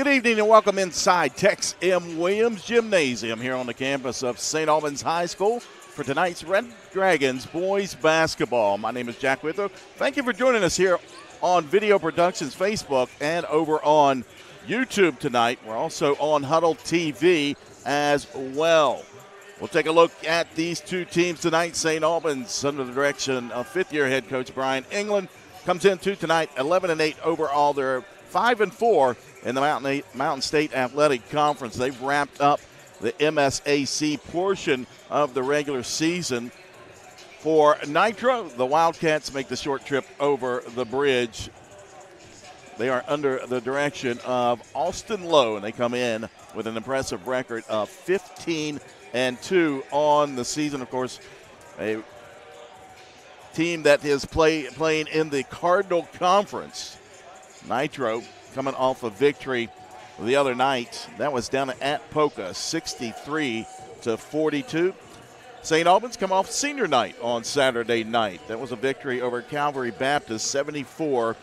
Good evening and welcome inside Tex M. Williams Gymnasium here on the campus of St. Albans High School for tonight's Red Dragons boys basketball. My name is Jack Withrow. Thank you for joining us here on Video Productions Facebook and over on YouTube tonight. We're also on Huddle TV as well. We'll take a look at these two teams tonight. St. Albans, under the direction of fifth-year head coach Brian England, comes into tonight 11-8 overall. They're 5-4 in the Mountain State Athletic Conference. They've wrapped up the MSAC portion of the regular season. For Nitro, the Wildcats make the short trip over the bridge. They are under the direction of Austin Lowe, and they come in with an impressive record of 15-2 on the season. Of course, a team that is playing in the Cardinal Conference. Nitro coming off a victory the other night. That was down at Poca, 63-42. St. Albans come off senior night on Saturday night. That was a victory over Calvary Baptist, 74-30.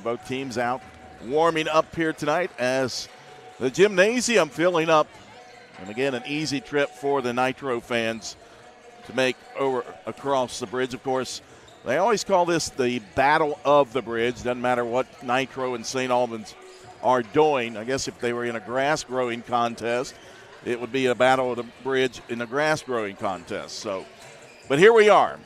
Both teams out warming up here tonight as the gymnasium filling up. And again, an easy trip for the Nitro fans to make over across the bridge. Of course, they always call this the Battle of the Bridge. Doesn't matter what Nitro and St. Albans are doing. I guess if they were in a grass growing contest, it would be a Battle of the Bridge in a grass growing contest. But here we are.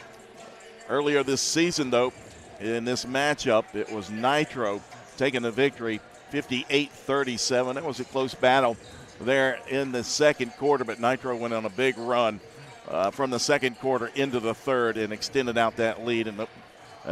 Earlier this season, though, in this matchup, it was Nitro taking the victory 58-37. It was a close battle there in the second quarter, but Nitro went on a big run from the second quarter into the third and extended out that lead and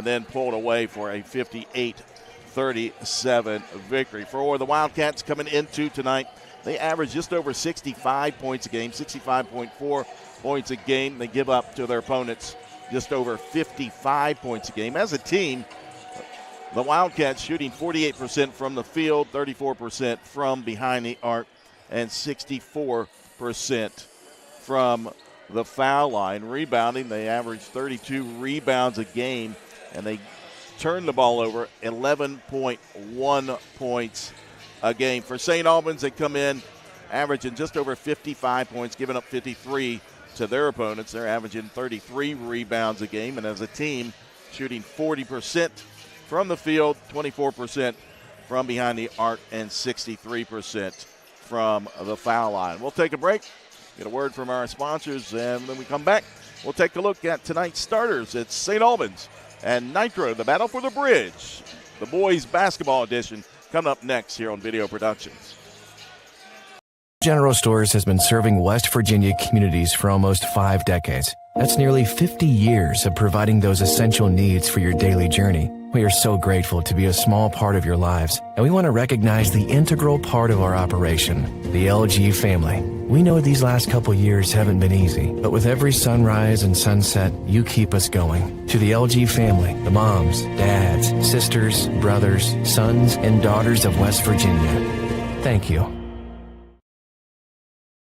then pulled away for a 58-37 victory. For the Wildcats coming into tonight, they average just over 65 points a game, 65.4 points a game. They give up to their opponents just over 55 points a game. As a team, the Wildcats shooting 48% from the field, 34% from behind the arc, and 64% from the foul line. Rebounding, they average 32 rebounds a game, and they turn the ball over 11.1 points a game. For St. Albans, they come in averaging just over 55 points, giving up 53 to their opponents. They're averaging 33 rebounds a game, and as a team, shooting 40% from the field, 24% from behind the arc, and 63% from the foul line. We'll take a break, get a word from our sponsors, and when we come back, we'll take a look at tonight's starters. It's St. Albans and Nitro, the battle for the bridge, the boys basketball edition, coming up next here on Video Productions. General Stores has been serving West Virginia communities for almost 5 decades. That's nearly 50 years of providing those essential needs for your daily journey. We are so grateful to be a small part of your lives, and we want to recognize the integral part of our operation, the LG family. We know these last couple years haven't been easy, but with every sunrise and sunset, you keep us going. To the LG family, the moms, dads, sisters, brothers, sons, and daughters of West Virginia, thank you.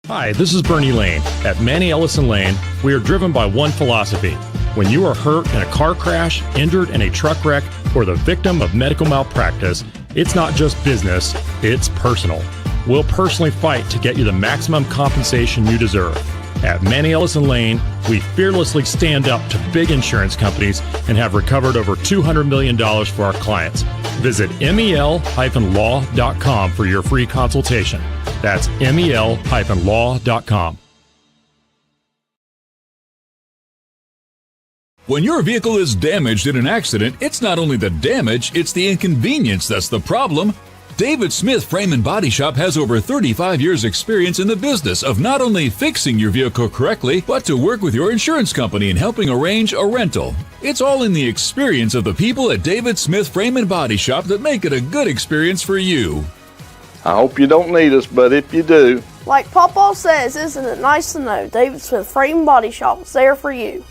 Hi, this is Bernie Lane. At Manny Ellison Lane, we are driven by one philosophy. When you are hurt in a car crash, injured in a truck wreck, or the victim of medical malpractice, it's not just business, it's personal. We'll personally fight to get you the maximum compensation you deserve. At Manny Ellison Lane, we fearlessly stand up to big insurance companies and have recovered over $200 million for our clients. Visit mel-law.com for your free consultation. That's mel-law.com. When your vehicle is damaged in an accident, it's not only the damage, it's the inconvenience that's the problem. David Smith Frame and Body Shop has over 35 years experience in the business of not only fixing your vehicle correctly, but to work with your insurance company in helping arrange a rental. It's all in the experience of the people at David Smith Frame and Body Shop that make it a good experience for you. I hope you don't need us, but if you do. Like Papa says, isn't it nice to know David Smith Frame and Body Shop is there for you?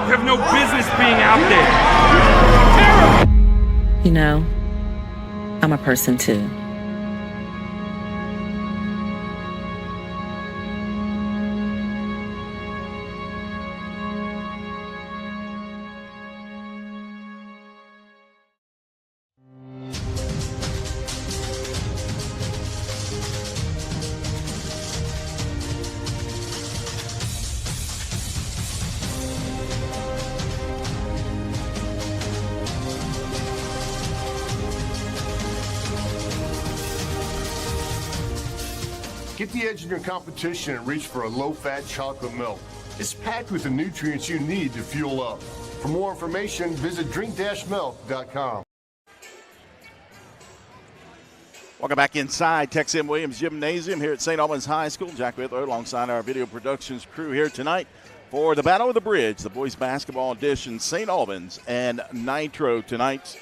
You have no business being out there. Terrible. You know, I'm a person too. Get the edge in your competition and reach for a low-fat chocolate milk. It's packed with the nutrients you need to fuel up. For more information, visit drink-milk.com. Welcome back inside Tex M. Williams Gymnasium here at St. Albans High School. Jack Whitler alongside our video productions crew here tonight for the Battle of the Bridge, the boys basketball edition, St. Albans and Nitro tonight.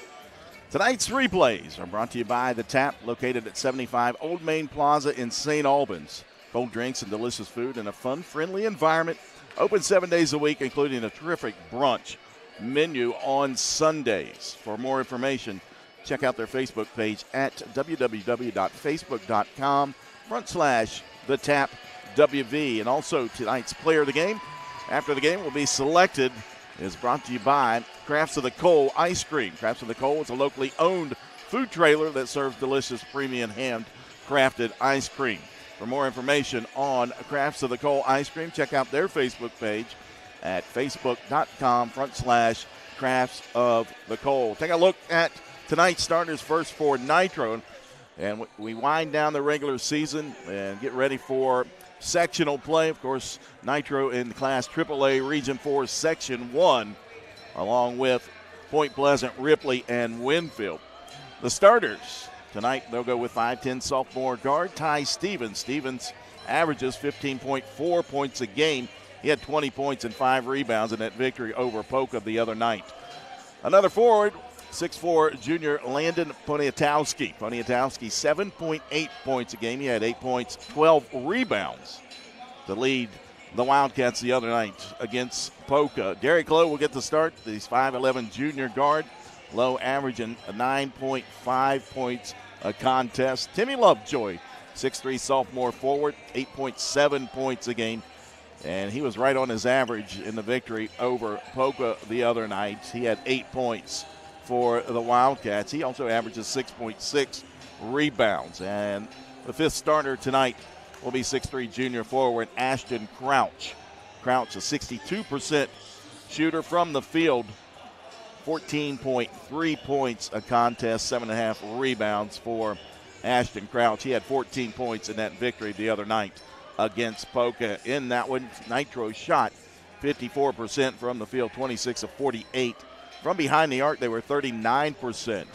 Tonight's replays are brought to you by The Tap, located at 75 Old Main Plaza in St. Albans. Cold drinks and delicious food in a fun, friendly environment. Open 7 days a week, including a terrific brunch menu on Sundays. For more information, check out their Facebook page at www.facebook.com/thetapwv. And also tonight's player of the game, after the game, will be selected, is brought to you by Crafts of the Coal Ice Cream. Crafts of the Coal is a locally owned food trailer that serves delicious premium hand-crafted ice cream. For more information on Crafts of the Coal Ice Cream, check out their Facebook page at facebook.com/Crafts of the Coal. Take a look at tonight's starters first for Nitro, and we wind down the regular season and get ready for sectional play. Of course, Nitro in Class AAA Region 4 Section 1, along with Point Pleasant, Ripley, and Winfield. The starters tonight, they'll go with 5'10" sophomore guard Ty Stevens. Stevens averages 15.4 points a game. He had 20 points and 5 rebounds in that victory over Polka the other night. Another forward, 6'4" junior Landon Poniatowski. Poniatowski, 7.8 points a game. He had 8 points, 12 rebounds to lead the Wildcats the other night against Polka. Derek Lowe will get the start. He's 5'11" junior guard. Lowe averaging 9.5 points a contest. Timmy Lovejoy, 6'3" sophomore forward, 8.7 points a game. And he was right on his average in the victory over Polka the other night. He had 8 points for the Wildcats. He also averages 6.6 rebounds. And the fifth starter tonight will be 6'3" junior forward Ashton Crouch. Crouch, a 62% shooter from the field, 14.3 points a contest, 7.5 rebounds for Ashton Crouch. He had 14 points in that victory the other night against Polka. In that one, Nitro shot 54% from the field, 26 of 48. From behind the arc, they were 39%,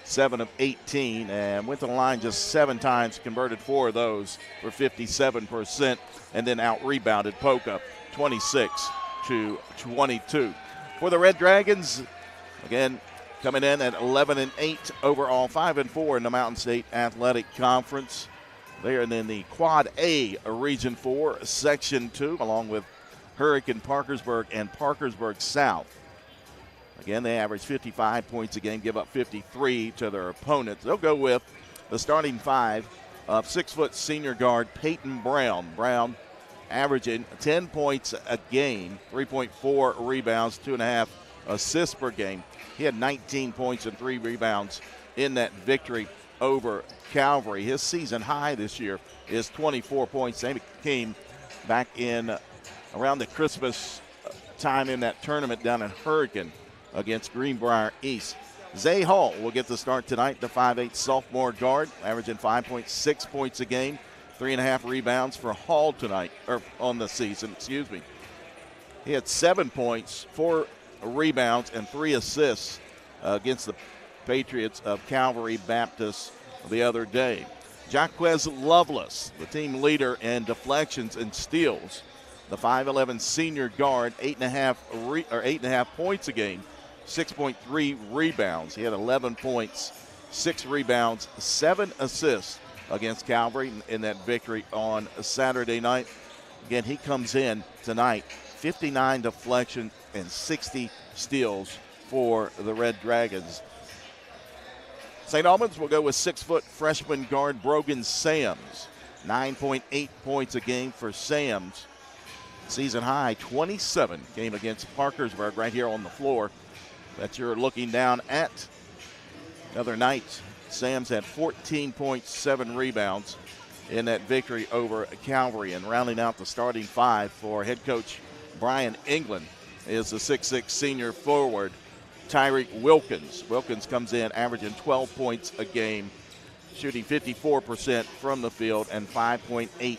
7 of 18, and went to the line just 7 times, converted 4 of those for 57%, and then out-rebounded Polka 26-22. For the Red Dragons, again, coming in at 11-8 overall, 5-4 in the Mountain State Athletic Conference. They are in the Quad A Region 4, Section 2, along with Hurricane Parkersburg and Parkersburg South. Again, they average 55 points a game, give up 53 to their opponents. They'll go with the starting 5 of 6' senior guard Peyton Brown. Brown averaging 10 points a game, 3.4 rebounds, 2.5 assists per game. He had 19 points and 3 rebounds in that victory over Calvary. His season high this year is 24 points. They came back in around the Christmas time in that tournament down in Hurricane against Greenbrier East. Zay Hall will get the start tonight, the 5'8" sophomore guard, averaging 5.6 points a game, 3.5 rebounds for Hall tonight, or on the season, excuse me. He had 7 points, 4 rebounds, and 3 assists against the Patriots of Calvary Baptist the other day. Jaquez Lovelace, the team leader in deflections and steals, the 5'11" senior guard, 8.5 points a game, 6.3 rebounds. He had 11 points, 6 rebounds, 7 assists against Calvary in that victory on Saturday night. Again, he comes in tonight, 59 deflections and 60 steals for the Red Dragons. St. Albans will go with 6' freshman guard Brogan Sams. 9.8 points a game for Sams. Season high 27 game against Parkersburg right here on the floor that you're looking down at. The other night, Sams had 14 points, 7 rebounds in that victory over Calvary. And rounding out the starting 5 for head coach Brian England is the 6'6" senior forward Tyreek Wilkins. Wilkins comes in averaging 12 points a game, shooting 54% from the field and 5.8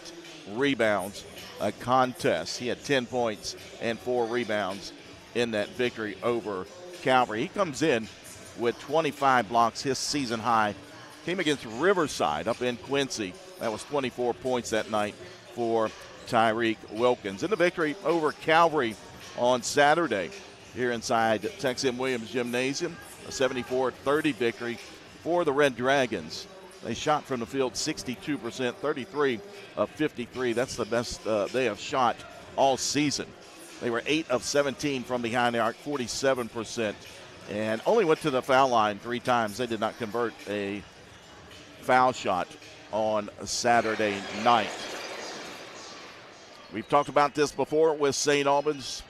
rebounds a contest. He had 10 points and 4 rebounds in that victory over Calvary. He comes in with 25 blocks, his season high. Came against Riverside up in Quincy. That was 24 points that night for Tyreek Wilkins. In the victory over Calvary on Saturday here inside Tex M. Williams Gymnasium, a 74-30 victory for the Red Dragons. They shot from the field 62%, 33 of 53. That's the best they have shot all season. They were 8 of 17 from behind the arc, 47%, and only went to the foul line 3 times. They did not convert a foul shot on Saturday night. We've talked about this before with St. Albans.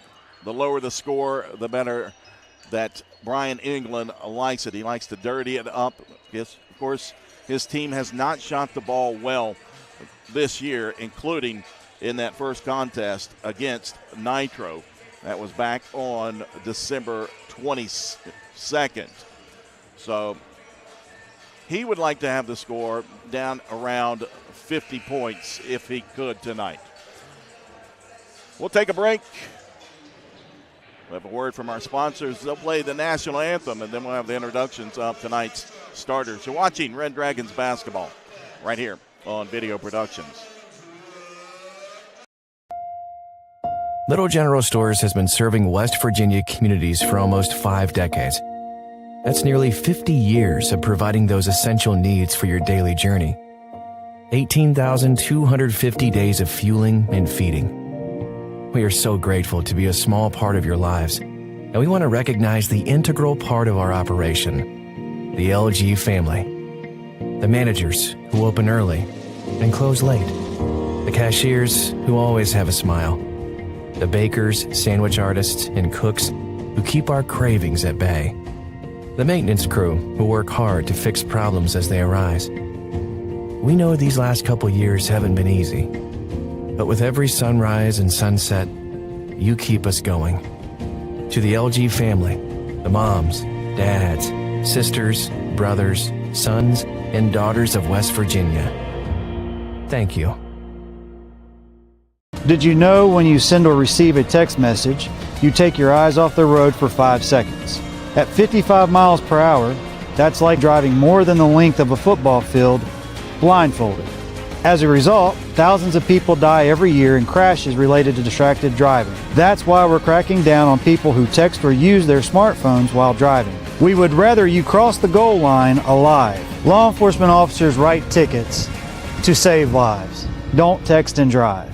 The lower the score, the better that Brian England likes it. He likes to dirty it up. Yes, of course, his team has not shot the ball well this year, including in that first contest against Nitro. That was back on December 22nd. So he would like to have the score down around 50 points if he could tonight. We'll take a break. We have a word from our sponsors. They'll play the national anthem, and then we'll have the introductions of tonight's starters. You're watching Red Dragons basketball right here on Video Productions. Little General Stores has been serving West Virginia communities for almost 5 decades. That's nearly 50 years of providing those essential needs for your daily journey. 18,250 days of fueling and feeding. We are so grateful to be a small part of your lives, and we want to recognize the integral part of our operation, the LG family. The managers who open early and close late. The cashiers who always have a smile. The bakers, sandwich artists, and cooks who keep our cravings at bay. The maintenance crew who work hard to fix problems as they arise. We know these last couple years haven't been easy, but with every sunrise and sunset, you keep us going. To the LG family, the moms, dads, sisters, brothers, sons, and daughters of West Virginia, thank you. Did you know when you send or receive a text message, you take your eyes off the road for 5 seconds? At 55 miles per hour, that's like driving more than the length of a football field blindfolded. As a result, thousands of people die every year in crashes related to distracted driving. That's why we're cracking down on people who text or use their smartphones while driving. We would rather you cross the goal line alive. Law enforcement officers write tickets to save lives. Don't text and drive.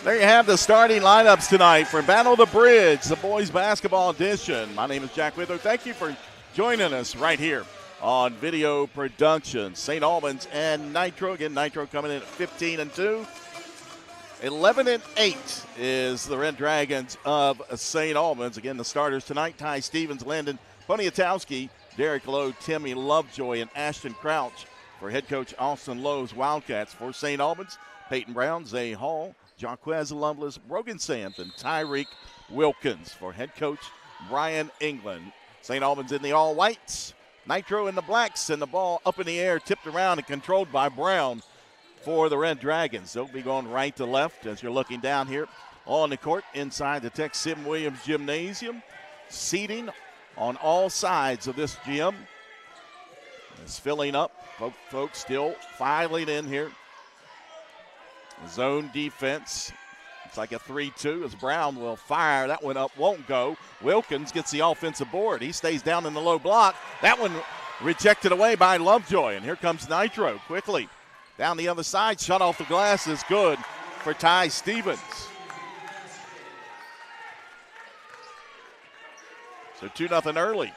There you have the starting lineups tonight for Battle the Bridge, the boys basketball edition. My name is Jack Wither. Thank you for joining us right here on Video Production. St. Albans and Nitro. Again, Nitro coming in at 15-2. 11-8 is the Red Dragons of St. Albans. Again, the starters tonight: Ty Stevens, Landon Poniatowski, Derek Lowe, Timmy Lovejoy, and Ashton Crouch. For head coach Austin Lowe's Wildcats. For St. Albans, Peyton Brown, Zay Hall, Jaquez Lovelace, Brogan Sands, and Tyreek Wilkins. For head coach Brian England. St. Albans in the all-whites, Nitro in the blacks, and the ball up in the air, tipped around and controlled by Brown for the Red Dragons. They'll be going right to left as you're looking down here on the court inside the Tex Sim Williams Gymnasium. Seating on all sides of this gym. It's filling up. Folks still filing in here. Zone defense. It's like a 3-2 as Brown will fire. That one up won't go. Wilkins gets the offensive board. He stays down in the low block. That one rejected away by Lovejoy. And here comes Nitro quickly. Down the other side, shut off the glass is good for Ty Stevens. So 2-0 early.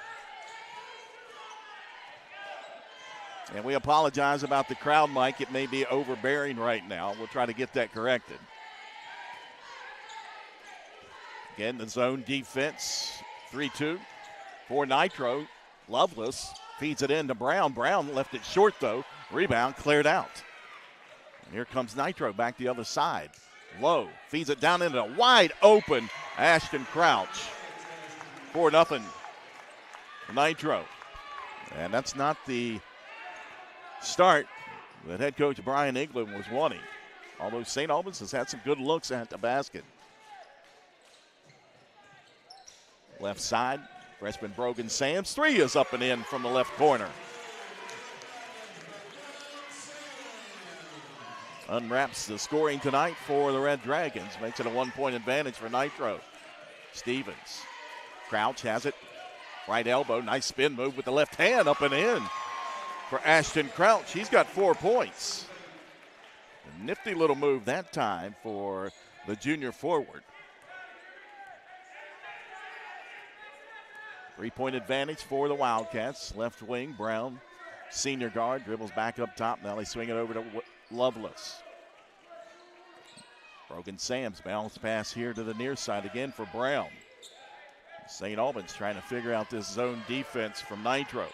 And we apologize about the crowd mic. It may be overbearing right now. We'll try to get that corrected. Again, the zone defense, 3-2 for Nitro. Loveless feeds it into Brown. Brown left it short, though. Rebound cleared out. And here comes Nitro back the other side. Low feeds it down into a wide open Ashton Crouch. 4-0 Nitro. And that's not the start that head coach Brian England was wanting. Although St. Albans has had some good looks at the basket. Left side, freshman Brogan Sams. Three is up and in from the left corner. Unwraps the scoring tonight for the Red Dragons. Makes it a 1-point advantage for Nitro. Stevens. Crouch has it. Right elbow. Nice spin move with the left hand up and in for Ashton Crouch. He's got 4 points. A nifty little move that time for the junior forward. 3-point advantage for the Wildcats. Left wing, Brown, senior guard, dribbles back up top. Now they swing it over to Loveless. Brogan Sams, bounce pass here to the near side again for Brown. St. Albans trying to figure out this zone defense from Nitro.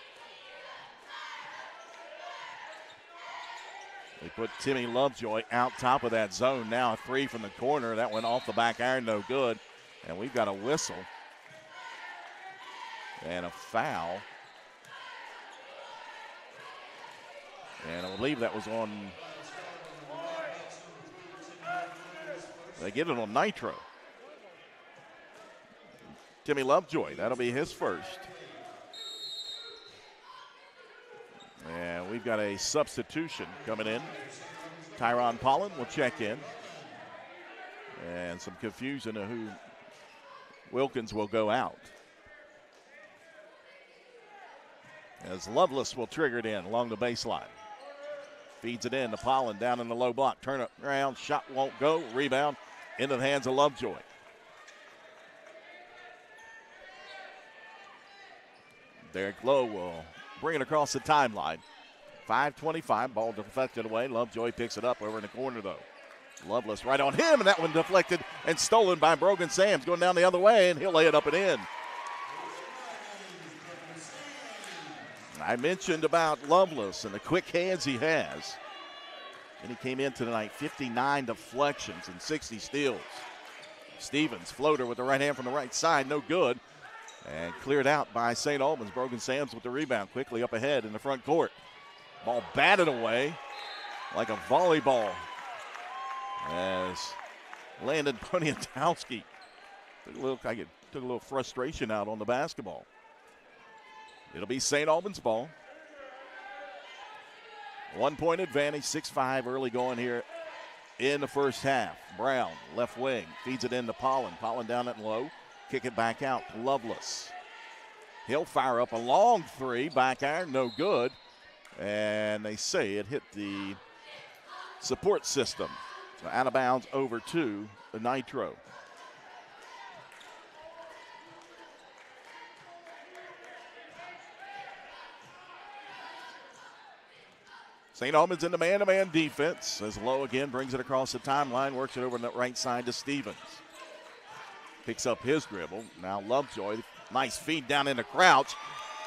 They put Timmy Lovejoy out top of that zone. Now a three from the corner. That went off the back iron, no good. And we've got a whistle. And a foul. And I believe that was on. They get it on Nitro. Timmy Lovejoy, that'll be his first. And we've got a substitution coming in. Tyron Pollen will check in. And some confusion of who Wilkins will go out. As Loveless will trigger it in along the baseline. Feeds it in to Pollen down in the low block. Turn it around, shot won't go. Rebound into the hands of Lovejoy. Derek Lowe will bring it across the timeline. 5:25, ball deflected away. Lovejoy picks it up over in the corner, though. Loveless right on him, and that one deflected and stolen by Brogan Sams. Going down the other way, and he'll lay it up and in. I mentioned about Loveless and the quick hands he has. And he came in tonight, 59 deflections and 60 steals. Stevens, floater with the right hand from the right side, no good. And cleared out by St. Albans. Brogan Sams with the rebound, quickly up ahead in the front court. Ball batted away like a volleyball as Landon Poniatowski took a little frustration out on the basketball. It'll be St. Albans ball. 1-point advantage, 6-5 early going here in the first half. Brown, left wing, feeds it into Pollen. Pollen down at low. Kick it back out to Loveless. He'll fire up a long three. Back iron, no good. And they say it hit the support system. So out of bounds over to the Nitro. St. Albans in the man-to-man defense as Lowe again brings it across the timeline, works it over on the right side to Stevens. Picks up his dribble. Now Lovejoy, nice feed down into Crouch.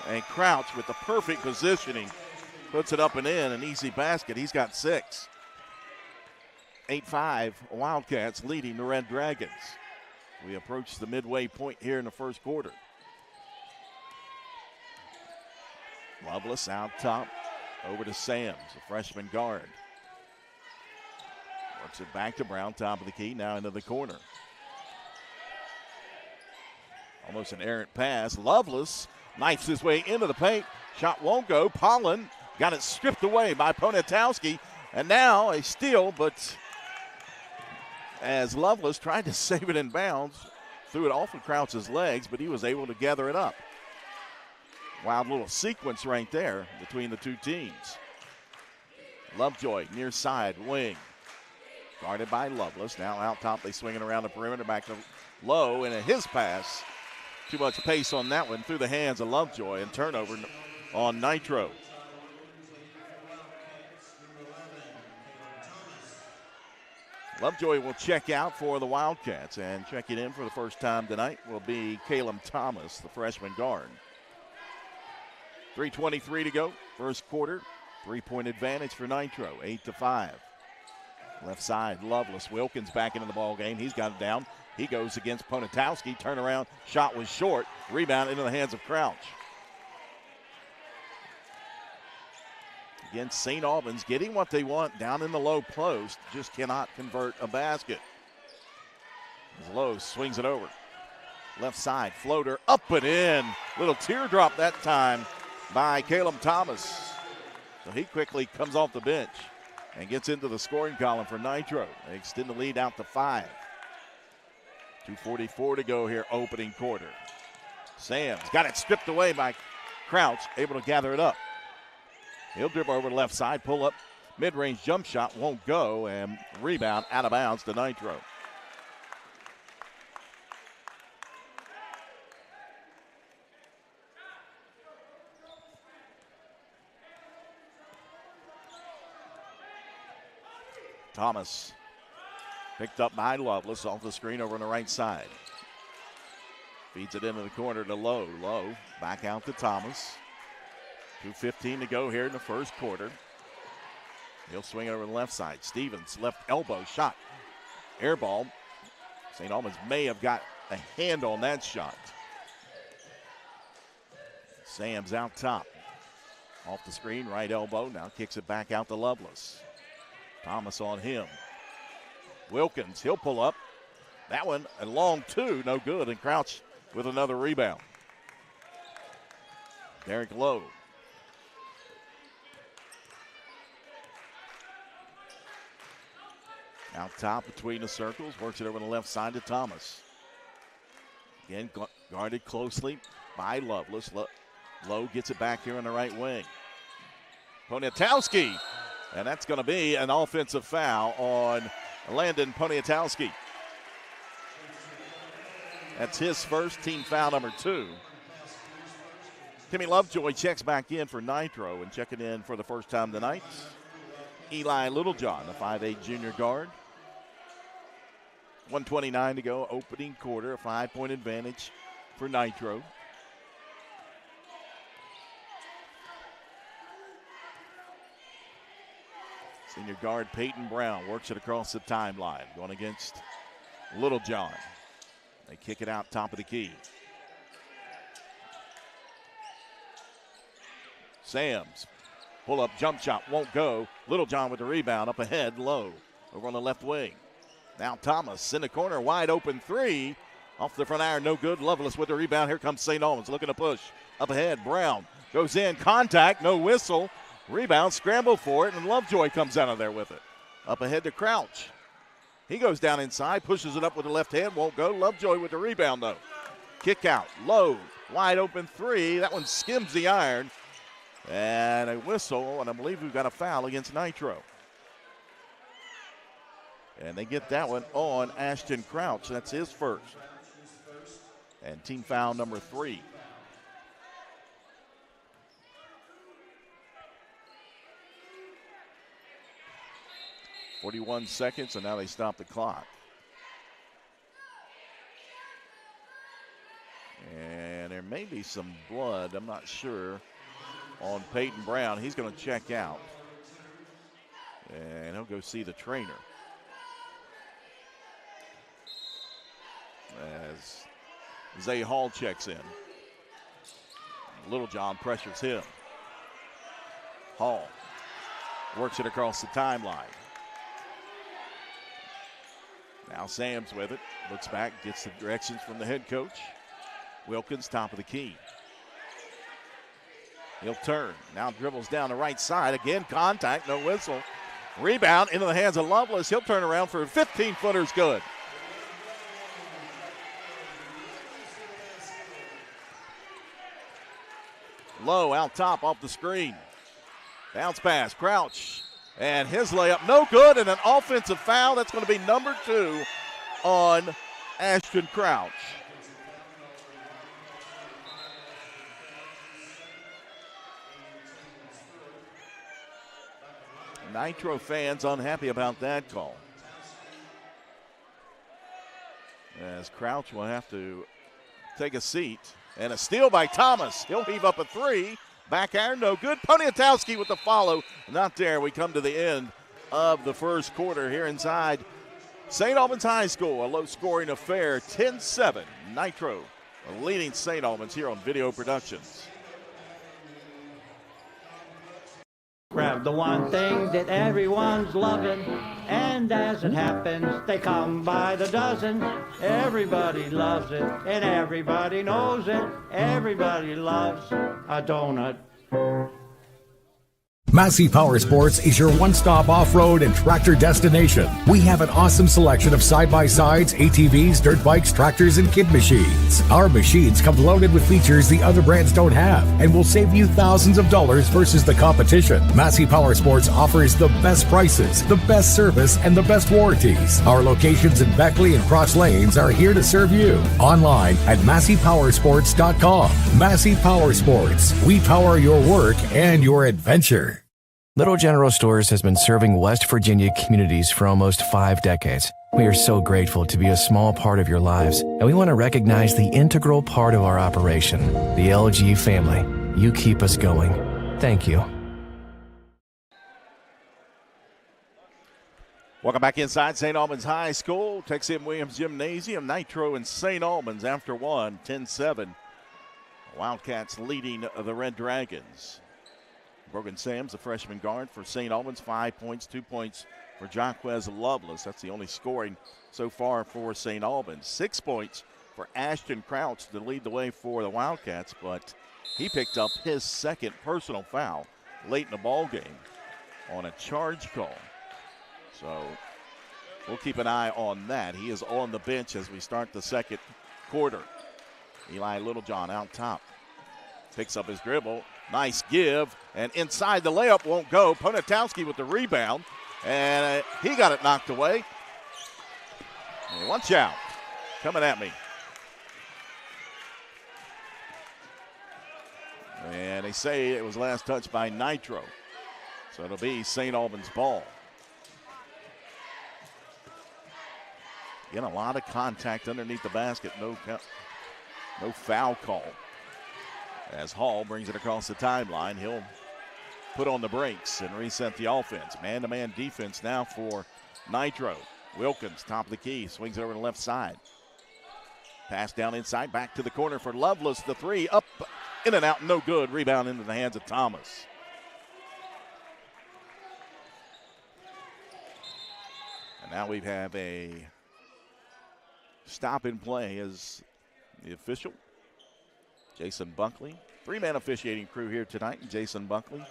And Crouch with the perfect positioning puts it up and in, an easy basket. He's got 6. 8-5 Wildcats leading the Red Dragons. We approach the midway point here in the first quarter. Loveless out top. Over to Sams, a freshman guard. Works it back to Brown, top of the key, now into the corner. Almost an errant pass. Loveless knifes his way into the paint. Shot won't go. Pollen got it stripped away by Poniatowski. And now a steal, but as Loveless tried to save it in bounds, threw it off of Crouch's legs, but he was able to gather it up. Wild little sequence right there between the two teams. Lovejoy near side wing. Guarded by Loveless. Now out top, they swing it around the perimeter back to Lowe, and his pass. Too much pace on that one through the hands of Lovejoy, and turnover on Nitro. Lovejoy will check out for the Wildcats, and checking in for the first time tonight will be Caleb Thomas, the freshman guard. 3:23 to go, first quarter. 3-point advantage for Nitro, 8-5. Left side, Loveless. Wilkins back into the ball game. He's got it down. He goes against Poniatowski. Turnaround, shot was short. Rebound into the hands of Crouch. Again, St. Albans getting what they want down in the low post, just cannot convert a basket. As Lowe swings it over. Left side, floater, up and in. Little teardrop that time by Caleb Thomas. So he quickly comes off the bench and gets into the scoring column for Nitro. They extend the lead out to 5. 2:44 to go here, opening quarter. Sams got it stripped away by Crouch, able to gather it up. He'll dribble over the left side, pull up, mid-range jump shot, won't go, and rebound out of bounds to Nitro. Thomas picked up by Loveless off the screen over on the right side. Feeds it into the corner to Lowe. Lowe back out to Thomas. 2:15 to go here in the first quarter. He'll swing it over the left side. Stevens, left elbow shot. Air ball. St. Albans may have got a hand on that shot. Sam's out top. Off the screen, right elbow. Now kicks it back out to Loveless. Thomas on him. Wilkins, he'll pull up. That one, a long two, no good. And Crouch with another rebound. Derek Lowe. Out top between the circles, works it over the left side to Thomas. Again, guarded closely by Loveless. Lowe gets it back here on the right wing. Poniatowski, and that's going to be an offensive foul on Landon Poniatowski. That's his first, team foul number 2. Timmy Lovejoy checks back in for Nitro, and checking in for the first time tonight, Eli Littlejohn, the 5'8 junior guard. 1:29 to go, opening quarter, a 5-point advantage for Nitro. Senior guard Peyton Brown works it across the timeline, going against Littlejohn. They kick it out top of the key. Sams, pull up jump shot, won't go. Littlejohn with the rebound, up ahead, Low, over on the left wing. Now Thomas in the corner, wide open three. Off the front iron, no good. Loveless with the rebound. Here comes St. Albans looking to push. Up ahead, Brown goes in, contact, no whistle. Rebound, scramble for it, and Lovejoy comes out of there with it. Up ahead to Crouch. He goes down inside, pushes it up with the left hand, won't go. Lovejoy with the rebound, though. Kick out, Low, wide open three. That one skims the iron. And a whistle, and I believe we've got a foul against Nitro. And they get that one on Ashton Crouch. That's his first. And team foul number 3. "41 seconds, and now they stop the clock. And there may be some blood, I'm not sure, on Peyton Brown. He's going to check out. And he'll go see the trainer. As Zay Hall checks in. Littlejohn pressures him. Hall works it across the timeline. Now Sam's with it. Looks back, gets the directions from the head coach. Wilkins, top of the key. He'll turn. Now dribbles down the right side. Again, contact, no whistle. Rebound into the hands of Lovelace. He'll turn around for a 15-footer's good. Low out top off the screen. Bounce pass, Crouch. And his layup, no good, and an offensive foul. That's going to be number 2 on Ashton Crouch. Nitro fans unhappy about that call. As Crouch will have to take a seat. And a steal by Thomas. He'll heave up a 3. Back iron, no good. Poniatowski with the follow. Not there. We come to the end of the first quarter here inside St. Albans High School. A low-scoring affair, 10-7. Nitro leading St. Albans here on Video Productions. Grab the one thing that everyone's loving, and as it happens, they come by the dozen. Everybody loves it, and everybody knows it. Everybody loves a donut. Massey Power Sports is your one-stop off-road and tractor destination. We have an awesome selection of side-by-sides, ATVs, dirt bikes, tractors, and kid machines. Our machines come loaded with features the other brands don't have and will save you thousands of dollars versus the competition. Massey Power Sports offers the best prices, the best service, and the best warranties. Our locations in Beckley and Cross Lanes are here to serve you. Online at MasseyPowersports.com. Massey Power Sports. We power your work and your adventure. Little General Stores has been serving West Virginia communities for almost 5 decades. We are so grateful to be a small part of your lives, and we want to recognize the integral part of our operation, the LG family. You keep us going. Thank you. Welcome back inside St. Albans High School. Tex M. Williams Gymnasium. Nitro and St. Albans after 1, 10-7. Wildcats leading the Red Dragons. Brogan Sams, the freshman guard for St. Albans, 5 points, 2 points for Jaquez Lovelace. That's the only scoring so far for St. Albans. 6 points for Ashton Crouch to lead the way for the Wildcats, but he picked up his second personal foul late in the ball game on a charge call. So we'll keep an eye on that. He is on the bench as we start the second quarter. Eli Littlejohn out top. Picks up his dribble. Nice give. And inside the layup won't go. Poniatowski with the rebound. And he got it knocked away. And watch out. Coming at me. And they say it was last touched by Nitro. So it'll be St. Albans ball. Again, a lot of contact underneath the basket. No foul call. As Hall brings it across the timeline, he'll put on the brakes and reset the offense. Man-to-man defense now for Nitro. Wilkins, top of the key, swings it over to the left side. Pass down inside, back to the corner for Lovelace. The 3, up, in and out, no good. Rebound into the hands of Thomas. And now we have a stop in play as the official, Jason Buckley. 3-man officiating crew here tonight. Jason Buckley,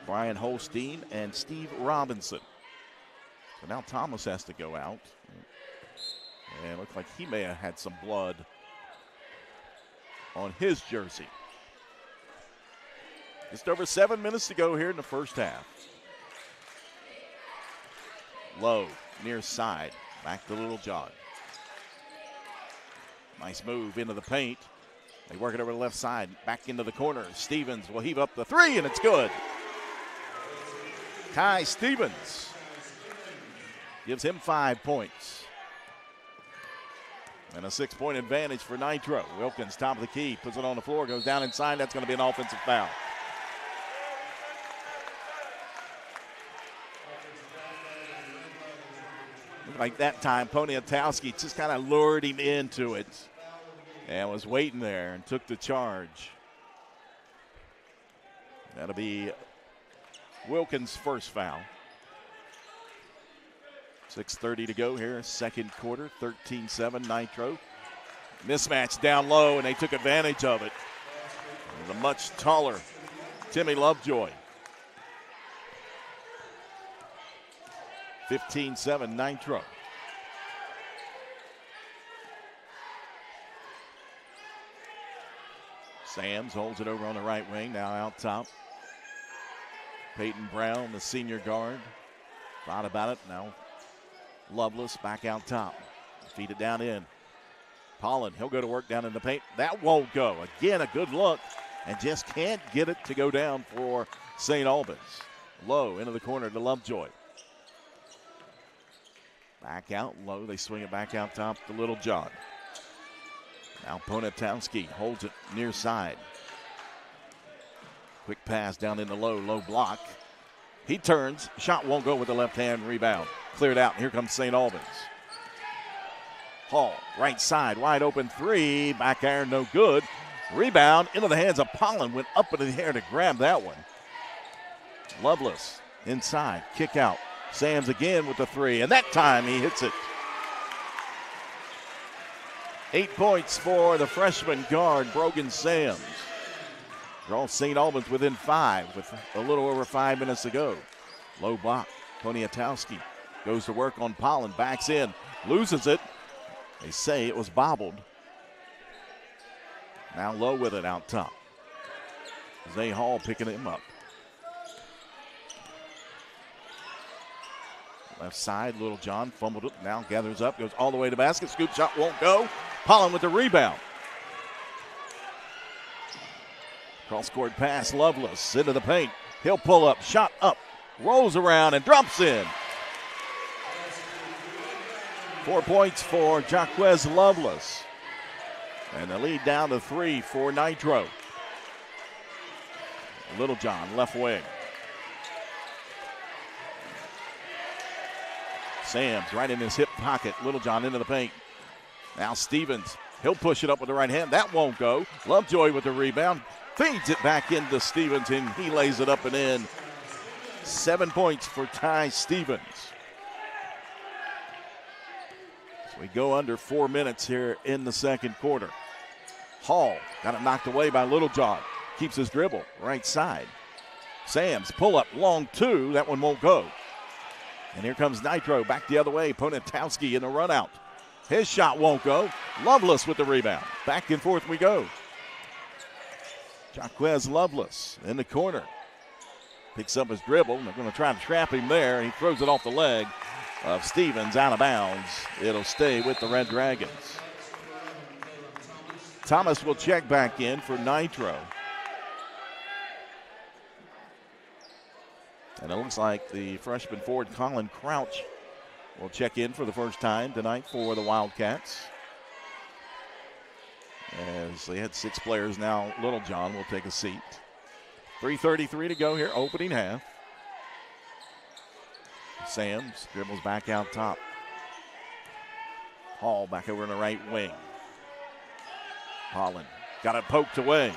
Brian Holstein, and Steve Robinson. So now Thomas has to go out. And it looks like he may have had some blood on his jersey. Just over 7 minutes to go here in the first half. Low, near side. Back to Little John. Nice move into the paint. They work it over the left side. Back into the corner. Stevens will heave up the three, and it's good. Kai Stevens gives him 5 points. And a 6-point advantage for Nitro. Wilkins, top of the key, puts it on the floor, goes down inside. That's going to be an offensive foul. Looked like that time, Poniatowski just kind of lured him into it and was waiting there and took the charge. That'll be Wilkins' first foul. 6:30 to go here, second quarter, 13-7 Nitro. Mismatch down low, and they took advantage of it. It was a much taller Timmy Lovejoy. 15-7 Nitro. Sams holds it over on the right wing, now out top. Peyton Brown, the senior guard, thought about it. Now Loveless back out top. Feed it down in. Pollen, he'll go to work down in the paint. That won't go. Again, a good look, and just can't get it to go down for St. Albans. Low into the corner to Lovejoy. Back out low. They swing it back out top to Little John. Now Poniatowski holds it near side. Quick pass down in the low block. He turns. Shot won't go with the left hand. Rebound. Cleared out. Here comes St. Albans. Hall, right side, wide open three. Back iron, no good. Rebound into the hands of Pollen. Went up into the air to grab that one. Loveless inside. Kick out. Sams again with the three. And that time he hits it. 8 points for the freshman guard, Brogan Sams. Draws St. Albans within 5 with a little over 5 minutes to go. Low block. Poniatowski goes to work on Pollen. Backs in. Loses it. They say it was bobbled. Now low with it out top. Zay Hall picking him up. Left side, Little John fumbled it. Now gathers up, goes all the way to basket. Scoop shot won't go. Pollen with the rebound. Cross-court pass, Loveless into the paint. He'll pull up, shot up, rolls around and drops in. 4 points for Jaquez Loveless. And the lead down to 3 for Nitro. Little John, left wing. Sams right in his hip pocket. Little John into the paint. Now Stevens, he'll push it up with the right hand. That won't go. Lovejoy with the rebound. Feeds it back into Stevens, and he lays it up and in. 7 points for Ty Stevens. So we go under 4 minutes here in the second quarter. Hall got it knocked away by Little John. Keeps his dribble, right side. Sams, pull up, long two. That one won't go. And here comes Nitro, back the other way. Poniatowski in the run out. His shot won't go. Loveless with the rebound. Back and forth we go. Jaquez Loveless in the corner. Picks up his dribble. They're going to try to trap him there. He throws it off the leg of Stevens out of bounds. It'll stay with the Red Dragons. Thomas will check back in for Nitro. And it looks like the freshman forward Colin Crouch will check in for the first time tonight for the Wildcats. As they had 6 players now, Little John will take a seat. 3:33 to go here, opening half. Sams dribbles back out top. Hall back over in the right wing. Pollen got it poked away.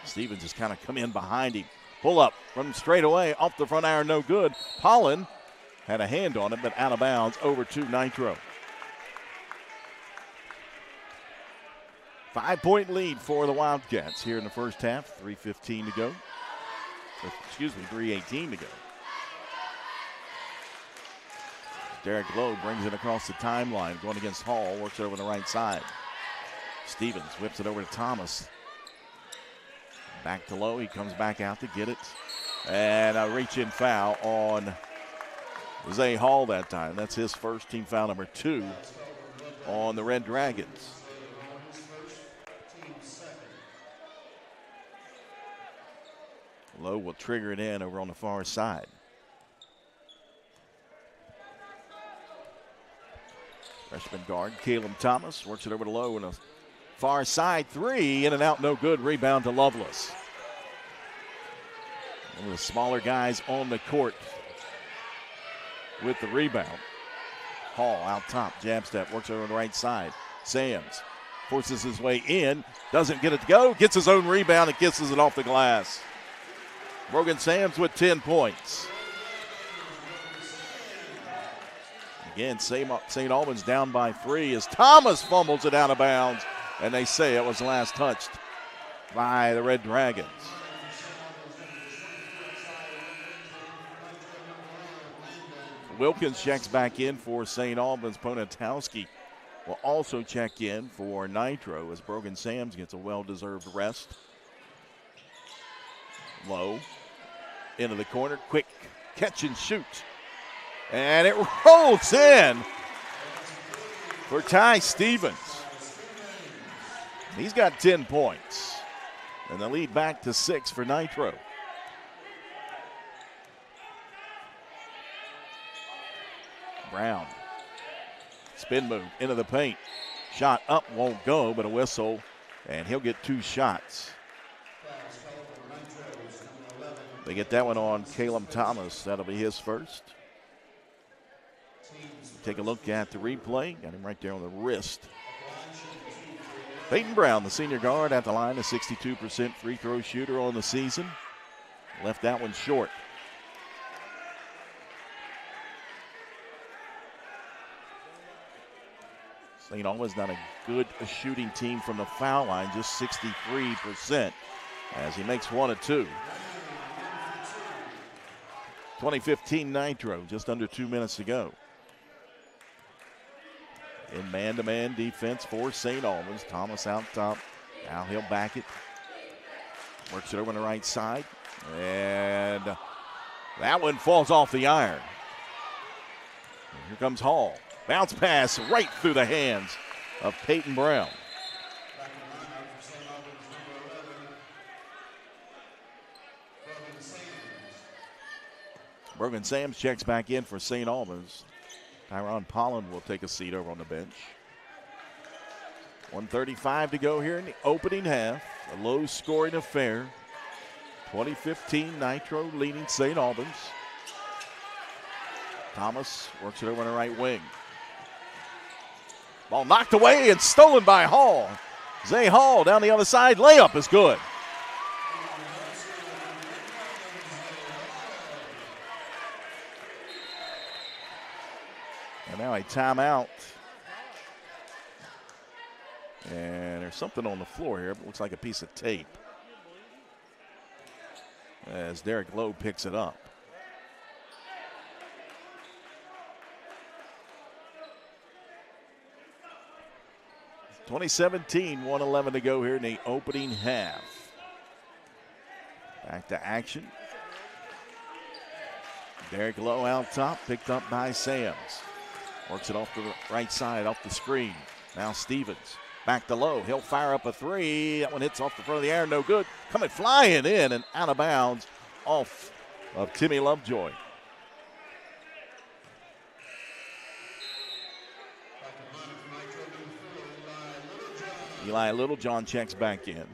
Stevens just kind of come in behind him. Pull up from straight away off the front iron, no good. Pollen had a hand on it, but out of bounds over to Nitro. 5-point lead for the Wildcats here in the first half. 3:15 to go. 3:18 to go. Derek Lowe brings it across the timeline, going against Hall, works it over the right side. Stevens whips it over to Thomas. Back to Lowe, he comes back out to get it. And a reach-in foul on Zay Hall that time. That's his first, team foul number 2 on the Red Dragons. Lowe will trigger it in over on the far side. Freshman guard Caleb Thomas works it over to Lowe, and a far side 3, in and out, no good. Rebound to Lovelace. One of the smaller guys on the court with the rebound. Hall out top, jab step, works over on the right side. Sams forces his way in, doesn't get it to go, gets his own rebound and kisses it off the glass. Brogan Sams with 10 points. Again, St. Albans down by 3 as Thomas fumbles it out of bounds, and they say it was last touched by the Red Dragons. Wilkins checks back in for St. Albans. Ponatowski will also check in for Nitro as Brogan Sams gets a well-deserved rest. Low into the corner, quick catch and shoot. And it rolls in for Ty Stevens. He's got 10 points. And the lead back to 6 for Nitro. Brown. Spin move into the paint. Shot up, won't go, but a whistle. And he'll get 2 shots. They get that one on Caleb Thomas. That'll be his first. Take a look at the replay. Got him right there on the wrist. Peyton Brown, the senior guard, at the line, a 62% free throw shooter on the season. Left that one short. St. Albans not a good shooting team from the foul line, just 63% as he makes 1 of 2. 2015 Nitro, just under 2 minutes to go. In man-to-man defense for St. Albans. Thomas out top. Now he'll back it. Works it over on the right side. And that one falls off the iron. And here comes Hall. Bounce pass right through the hands of Peyton Brown. Brogan Sams checks back in for St. Albans. Tyron Polland will take a seat over on the bench. 1:35 to go here in the opening half. A low-scoring affair. 2015 Nitro leading St. Albans. Thomas works it over on the right wing. Ball knocked away and stolen by Hall. Zay Hall down the other side. Layup is good. And now a timeout. And there's something on the floor here. It looks like a piece of tape. As Derek Lowe picks it up. (2017) 1:11 to go here in the opening half. Back to action. Derek Lowe out top, picked up by Sams. Works it off to the right side, off the screen. Now Stevens, back to Lowe. He'll fire up a 3. That one hits off the front of the iron, no good. Coming flying in and out of bounds off of Timmy Lovejoy. Eli Littlejohn checks back in.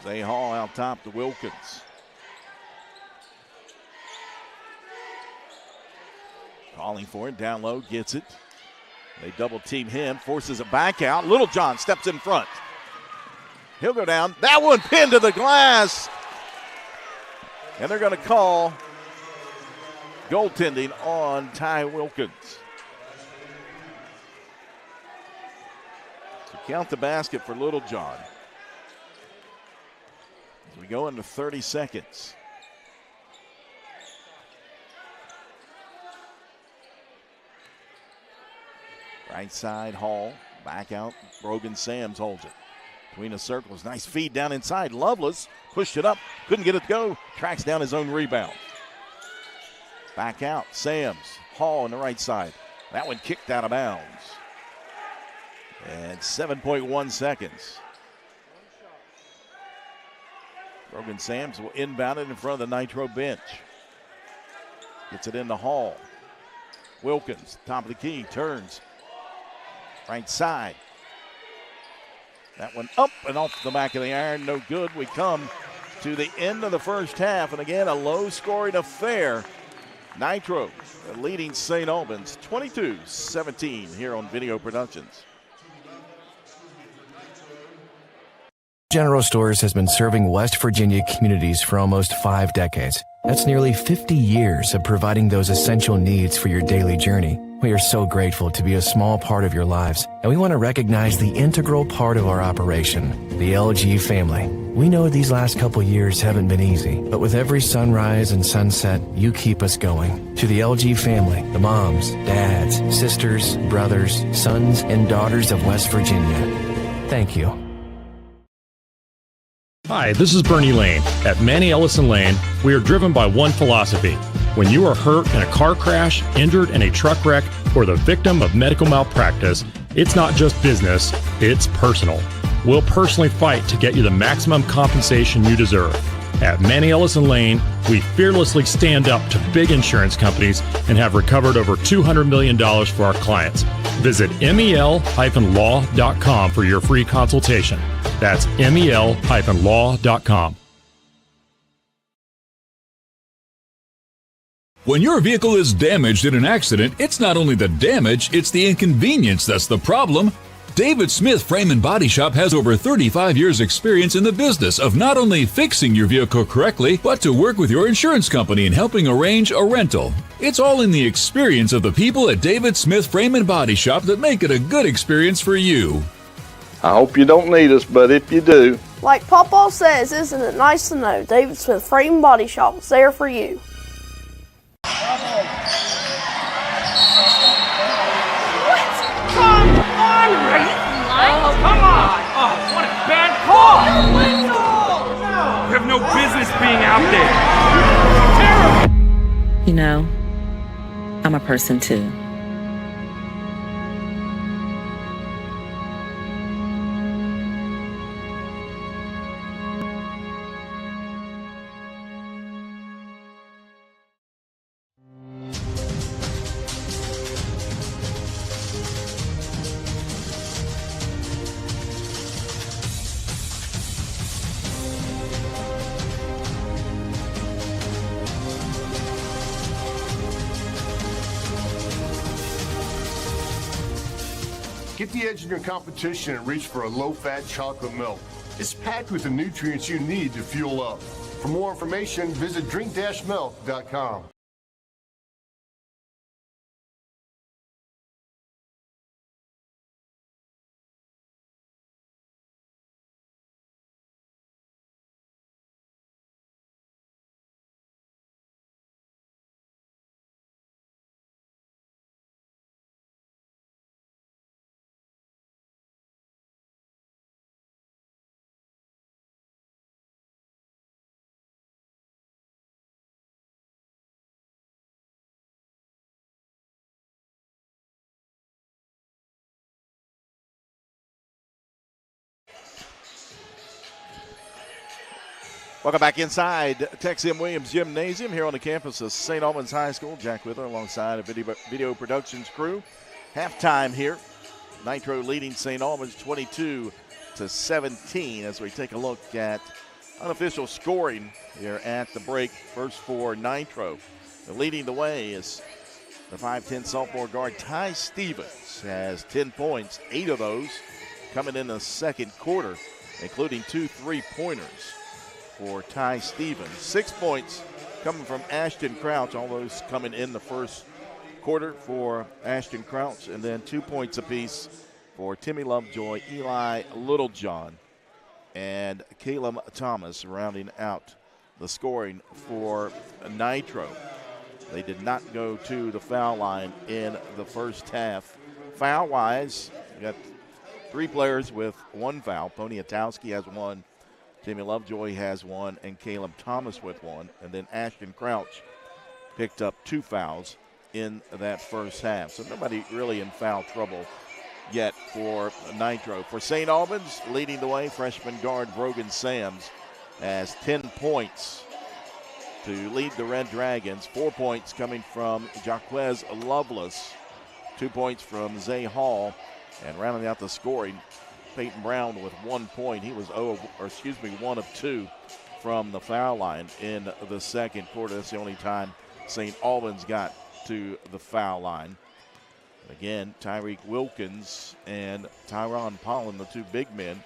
Zay Hall out top to Wilkins. Calling for it, down low, gets it. They double team him, forces it back out. Littlejohn steps in front. He'll go down. That one pinned to the glass. And they're going to call goaltending on Ty Wilkins. So count the basket for Littlejohn. As we go into 30 seconds. Right side, Hall. Back out, Brogan Sams holds it. Between the circles, nice feed down inside. Loveless pushed it up, couldn't get it to go. Tracks down his own rebound. Back out, Sams. Hall on the right side. That one kicked out of bounds. And 7.1 seconds. Brogan Sams will inbound it in front of the Nitro bench. Gets it into Hall. Wilkins, top of the key, turns. Right side. That one up and off the back of the iron, no good. We come to the end of the first half, and again, a low-scoring affair. Nitro leading St. Albans 22-17 here on Video Productions. General Stores has been serving West Virginia communities for almost 5 decades. That's nearly 50 years of providing those essential needs for your daily journey. We are so grateful to be a small part of your lives, and we want to recognize the integral part of our operation, the LG family. We know these last couple years haven't been easy, but with every sunrise and sunset, you keep us going. To the LG family, the moms, dads, sisters, brothers, sons, and daughters of West Virginia, thank you. Hi, this is Bernie Lane. At Manny Ellison Lane, we are driven by one philosophy. When you are hurt in a car crash, injured in a truck wreck, or the victim of medical malpractice, it's not just business, it's personal. We'll personally fight to get you the maximum compensation you deserve. At Manny Ellison Lane, we fearlessly stand up to big insurance companies and have recovered over $200 million for our clients. Visit mel-law.com for your free consultation. That's mel-law.com. When your vehicle is damaged in an accident, it's not only the damage, it's the inconvenience that's the problem. David Smith Frame and Body Shop has over 35 years experience in the business of not only fixing your vehicle correctly, but to work with your insurance company in helping arrange a rental. It's all in the experience of the people at David Smith Frame and Body Shop that make it a good experience for you. I hope you don't need us, but if you do. Like Papa says, isn't it nice to know David Smith Frame Body Shop is there for you? Come on, Ray! Oh, come on! Oh, what a bad call! You have no business being out there. Terrible! You know, I'm a person too. Get the edge in your competition and reach for a low-fat chocolate milk. It's packed with the nutrients you need to fuel up. For more information, visit drink-milk.com. Welcome back inside Tex M. Williams Gymnasium here on the campus of St. Albans High School. Jack Wither alongside a video productions crew. Halftime here. Nitro leading St. Albans 22-17 as we take a look at unofficial scoring here at the break. First for Nitro. Leading the way is the 5'10 sophomore guard Ty Stevens. Has 10 points, 8 of those coming in the second quarter, including 2 3-pointers for Ty Stevens. 6 points coming from Ashton Crouch, all those coming in the first quarter for Ashton Crouch, and then 2 points apiece for Timmy Lovejoy, Eli Littlejohn, and Caleb Thomas rounding out the scoring for Nitro. They did not go to the foul line in the first half. Foul-wise, you got 3 players with 1 foul. Poniatowski has 1. Timmy Lovejoy has 1, and Caleb Thomas with 1. And then Ashton Crouch picked up 2 fouls in that first half. So nobody really in foul trouble yet for Nitro. For St. Albans, leading the way, freshman guard Brogan Sams has 10 points to lead the Red Dragons. 4 points coming from Jaquez Lovelace, 2 points from Zay Hall, and rounding out the scoring, Peyton Brown with 1 point. He was 1 of 2 from the foul line in the second quarter. That's the only time St. Albans got to the foul line. Again, Tyreek Wilkins and Tyron Pollen, the 2 big men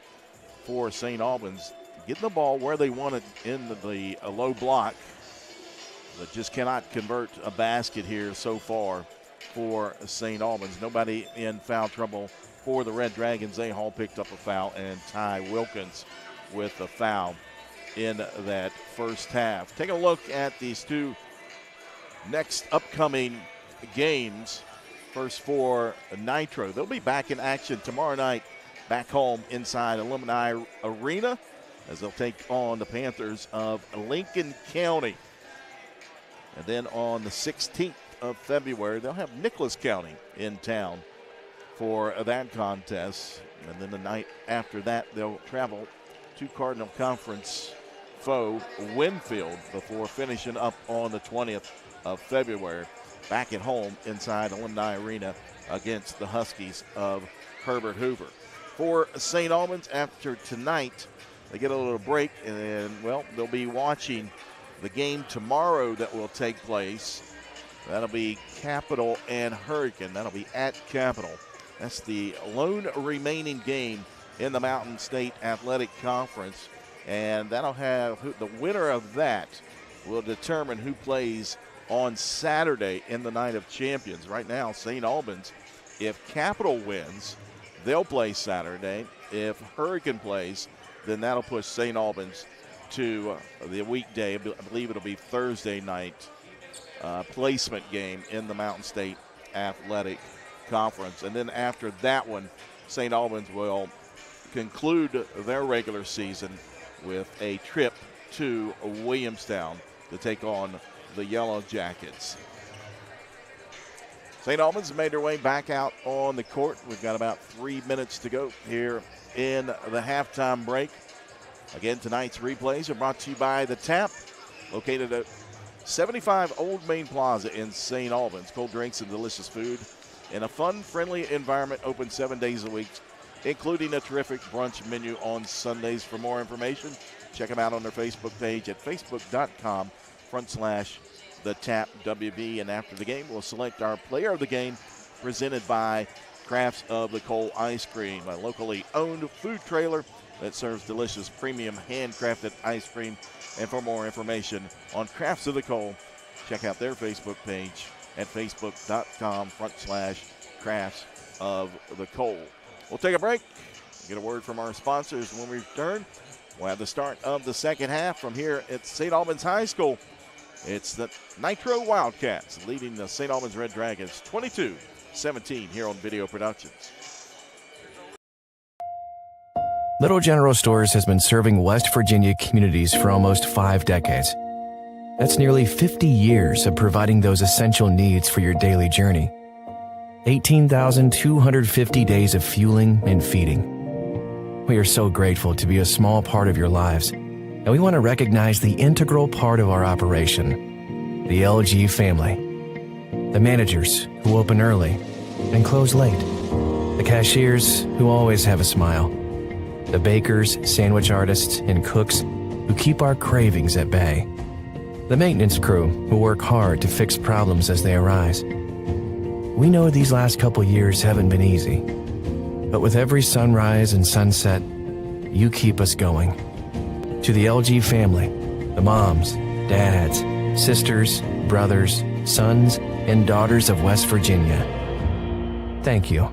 for St. Albans, getting the ball where they want it in the low block, but just cannot convert a basket here so far for St. Albans. Nobody in foul trouble for the Red Dragons. Zay Hall picked up a foul, and Ty Wilkins with a foul in that first half. Take a look at these 2 next upcoming games. First for Nitro. They'll be back in action tomorrow night back home inside Alumni Arena as they'll take on the Panthers of Lincoln County. And then on the 16th of February, they'll have Nicholas County in town for that contest. And then the night after that, they'll travel to Cardinal Conference foe Winfield before finishing up on the 20th of February back at home inside Alumni Arena against the Huskies of Herbert Hoover. For St. Albans, after tonight, they get a little break, and well, they'll be watching the game tomorrow that will take place. That'll be Capital and Hurricane. That'll be at Capital. That's the lone remaining game in the Mountain State Athletic Conference, and that'll have the winner of that will determine who plays on Saturday in the Night of Champions. Right now, St. Albans, if Capital wins, they'll play Saturday. If Hurricane plays, then that'll push St. Albans to the weekday. I believe it'll be Thursday night placement game in the Mountain State Athletic Conference. And then after that one, St. Albans will conclude their regular season with a trip to Williamstown to take on the Yellow Jackets. St. Albans made their way back out on the court. We've got about 3 minutes to go here in the halftime break. Again, tonight's replays are brought to you by The Tap, located at 75 Old Main Plaza in St. Albans. Cold drinks and delicious food in a fun, friendly environment, open 7 days a week, including a terrific brunch menu on Sundays. For more information, check them out on their Facebook page at facebook.com/TheTapWB. And after the game, we'll select our player of the game, presented by Crafts of the Coal Ice Cream, a locally owned food trailer that serves delicious premium handcrafted ice cream. And for more information on Crafts of the Coal, check out their Facebook page at facebook.com/Crafts of the Coal. We'll take a break, get a word from our sponsors. When we return, we'll have the start of the second half from here at St. Albans High School. It's the Nitro Wildcats leading the St. Albans Red Dragons 22-17 here on Video Productions. Little General Stores has been serving West Virginia communities for almost 5 decades. That's nearly 50 years of providing those essential needs for your daily journey. 18,250 days of fueling and feeding. We are so grateful to be a small part of your lives, and we want to recognize the integral part of our operation, the LG family. The managers who open early and close late. The cashiers who always have a smile. The bakers, sandwich artists, and cooks who keep our cravings at bay. The maintenance crew who work hard to fix problems as they arise. We know these last couple years haven't been easy, but with every sunrise and sunset, you keep us going. To the LG family, the moms, dads, sisters, brothers, sons, and daughters of West Virginia, thank you.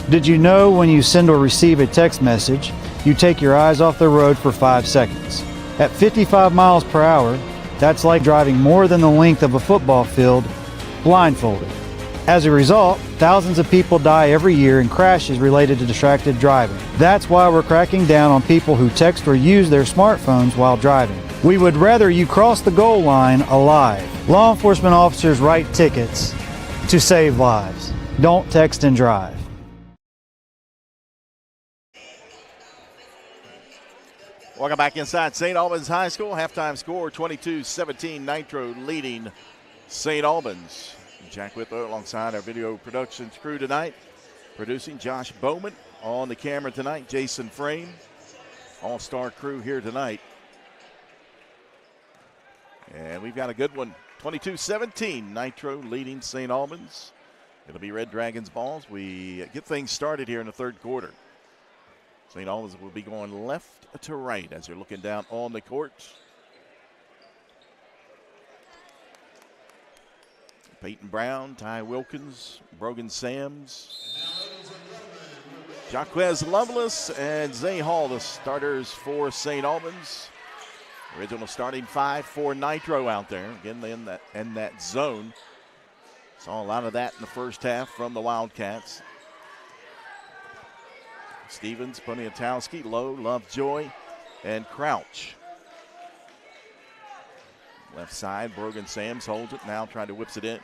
Did you know when you send or receive a text message, you take your eyes off the road for 5 seconds? At 55 miles per hour, that's like driving more than the length of a football field blindfolded. As a result, thousands of people die every year in crashes related to distracted driving. That's why we're cracking down on people who text or use their smartphones while driving. We would rather you cross the goal line alive. Law enforcement officers write tickets to save lives. Don't text and drive. Welcome back inside St. Albans High School. Halftime score 22-17. Nitro leading St. Albans. Jack Withrow alongside our video productions crew tonight. Producing Josh Bowman. On the camera tonight, Jason Frame. All-star crew here tonight. And we've got a good one. 22-17. Nitro leading St. Albans. It'll be Red Dragons balls. We get things started here in the third quarter. St. Albans will be going left to right as you're looking down on the court. Peyton Brown, Ty Wilkins, Brogan Sams, Jaquez Lovelace, and Zay Hall, the starters for St. Albans. Original starting five for Nitro out there. Again, in that zone. Saw a lot of that in the first half from the Wildcats. Stevens, Poniatowski, Lowe, Lovejoy, and Crouch. Left side, Brogan Sams holds it, now trying to whips it in.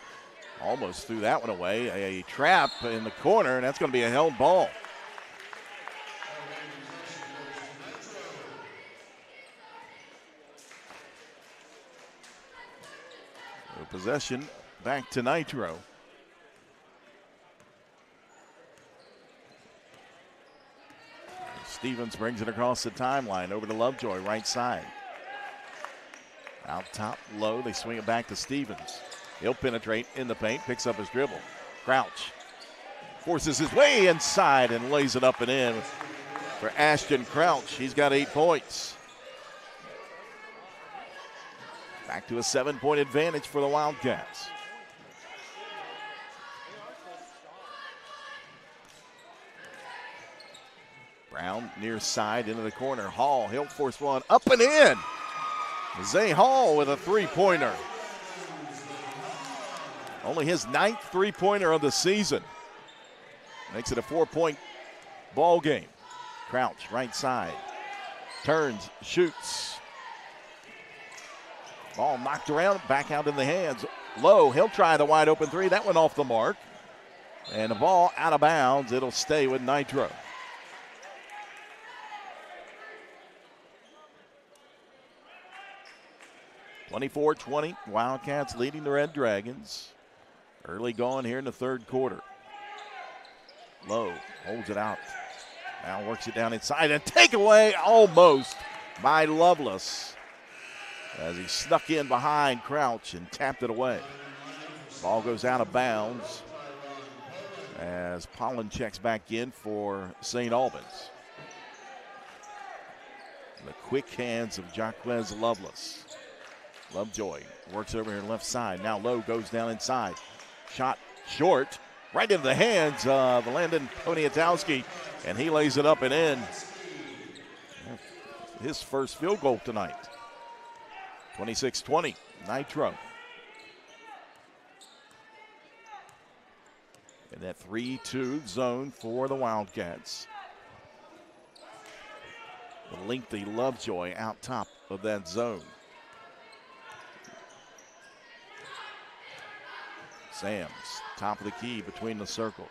Almost threw that one away. A trap in the corner, and that's going to be a held ball. So possession back to Nitro. Stevens brings it across the timeline over to Lovejoy, right side. Out top, low, they swing it back to Stevens. He'll penetrate in the paint, picks up his dribble. Crouch forces his way inside and lays it up and in for Ashton Crouch. He's got 8 points. Back to a 7-point advantage for the Wildcats. Brown near side into the corner. Hall, he'll force one up and in. Zay Hall with a three-pointer. Only his 9th three-pointer of the season. Makes it a 4-point ball game. Crouch, right side. Turns, shoots. Ball knocked around, back out in the hands. Lowe, he'll try the wide open three. That went off the mark. And the ball out of bounds. It'll stay with Nitro. (24-20), Wildcats leading the Red Dragons. Early gone here in the third quarter. Lowe holds it out. Now works it down inside and take away almost by Lovelace as he snuck in behind Crouch and tapped it away. Ball goes out of bounds as Pollen checks back in for St. Albans. The quick hands of Jaquez Lovelace. Lovejoy works over here left side. Now Lowe goes down inside. Shot short, right into the hands of Landon Poniatowski, and he lays it up and in. His first field goal tonight. 26-20, Nitro. In that 3-2 zone for the Wildcats. The lengthy Lovejoy out top of that zone. Sams, top of the key between the circles.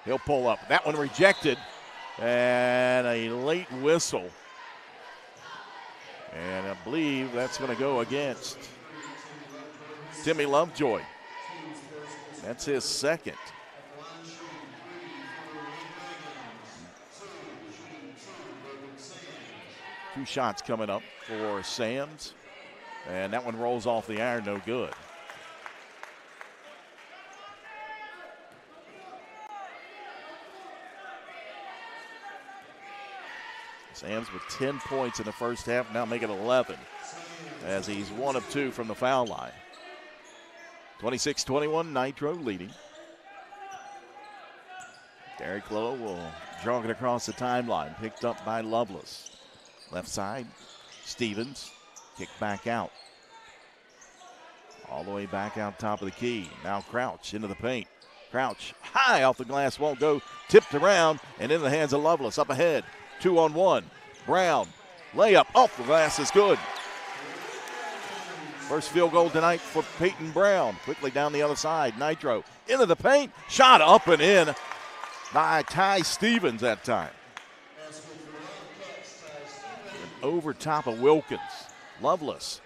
He'll pull up. That one rejected. And a late whistle. And I believe that's going to go against Timmy Lovejoy. That's his second. Two shots coming up for Sams. And that one rolls off the iron, no good. Sams with 10 points in the first half, now make it 11 as he's 1 of 2 from the foul line. 26-21, Nitro leading. Derek Lowe will jog it across the timeline, picked up by Lovelace. Left side, Stevens, kick back out. All the way back out top of the key. Now Crouch into the paint. Crouch high off the glass, won't go. Tipped around and in the hands of Lovelace. Up ahead, 2-on-1. Brown, layup off the glass is good. First field goal tonight for Peyton Brown. Quickly down the other side. Nitro into the paint. Shot up and in by Ty Stevens that time. And over top of Wilkins. Lovelace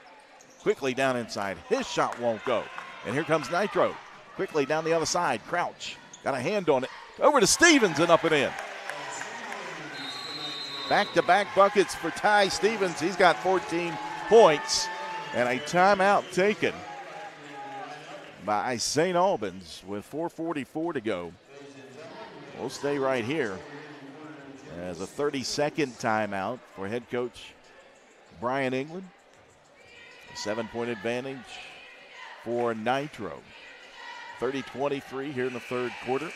quickly down inside. His shot won't go. And here comes Nitro. Quickly down the other side. Crouch got a hand on it. Over to Stevens and up and in. Back-to-back buckets for Ty Stevens. He's got 14 points. And a timeout taken by St. Albans with 4:44 to go. We'll stay right here as a 30-second timeout for head coach Brian England. A 7-point advantage for Nitro. 30-23 here in the third quarter.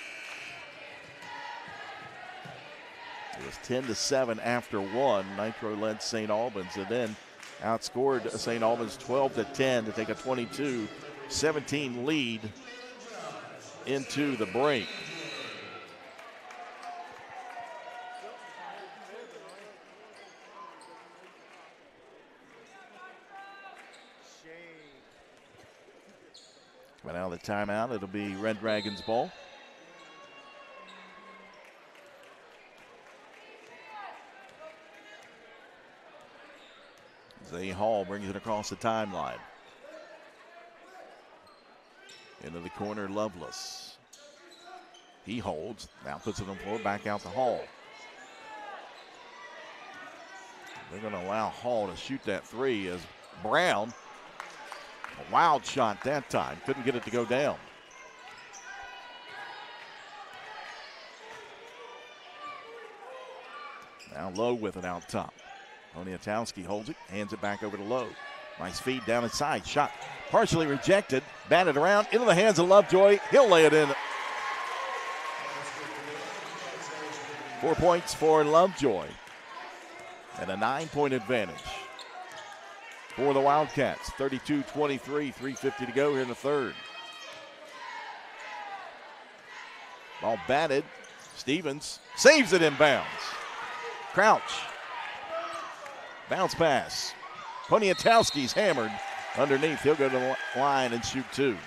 It was 10-7 after one. Nitro led St. Albans and then outscored St. Albans 12-10 to take a 22-17 lead into the break. Coming out of the timeout, it'll be Red Dragons ball. Zay Hall brings it across the timeline. Into the corner, Lovelace. He holds, now puts it on the floor, back out to Hall. They're going to allow Hall to shoot that three as Brown, a wild shot that time, couldn't get it to go down. Now Lowe with it out top. Poniatowski holds it, hands it back over to Lowe. Nice feed down inside, shot partially rejected, batted around into the hands of Lovejoy. He'll lay it in. 4 points for Lovejoy and a 9-point advantage for the Wildcats. 32-23, 3:50 to go here in the third. Ball batted. Stevens saves it inbounds. Crouch. Bounce pass. Poniatowski's hammered underneath. He'll go to the line and shoot two.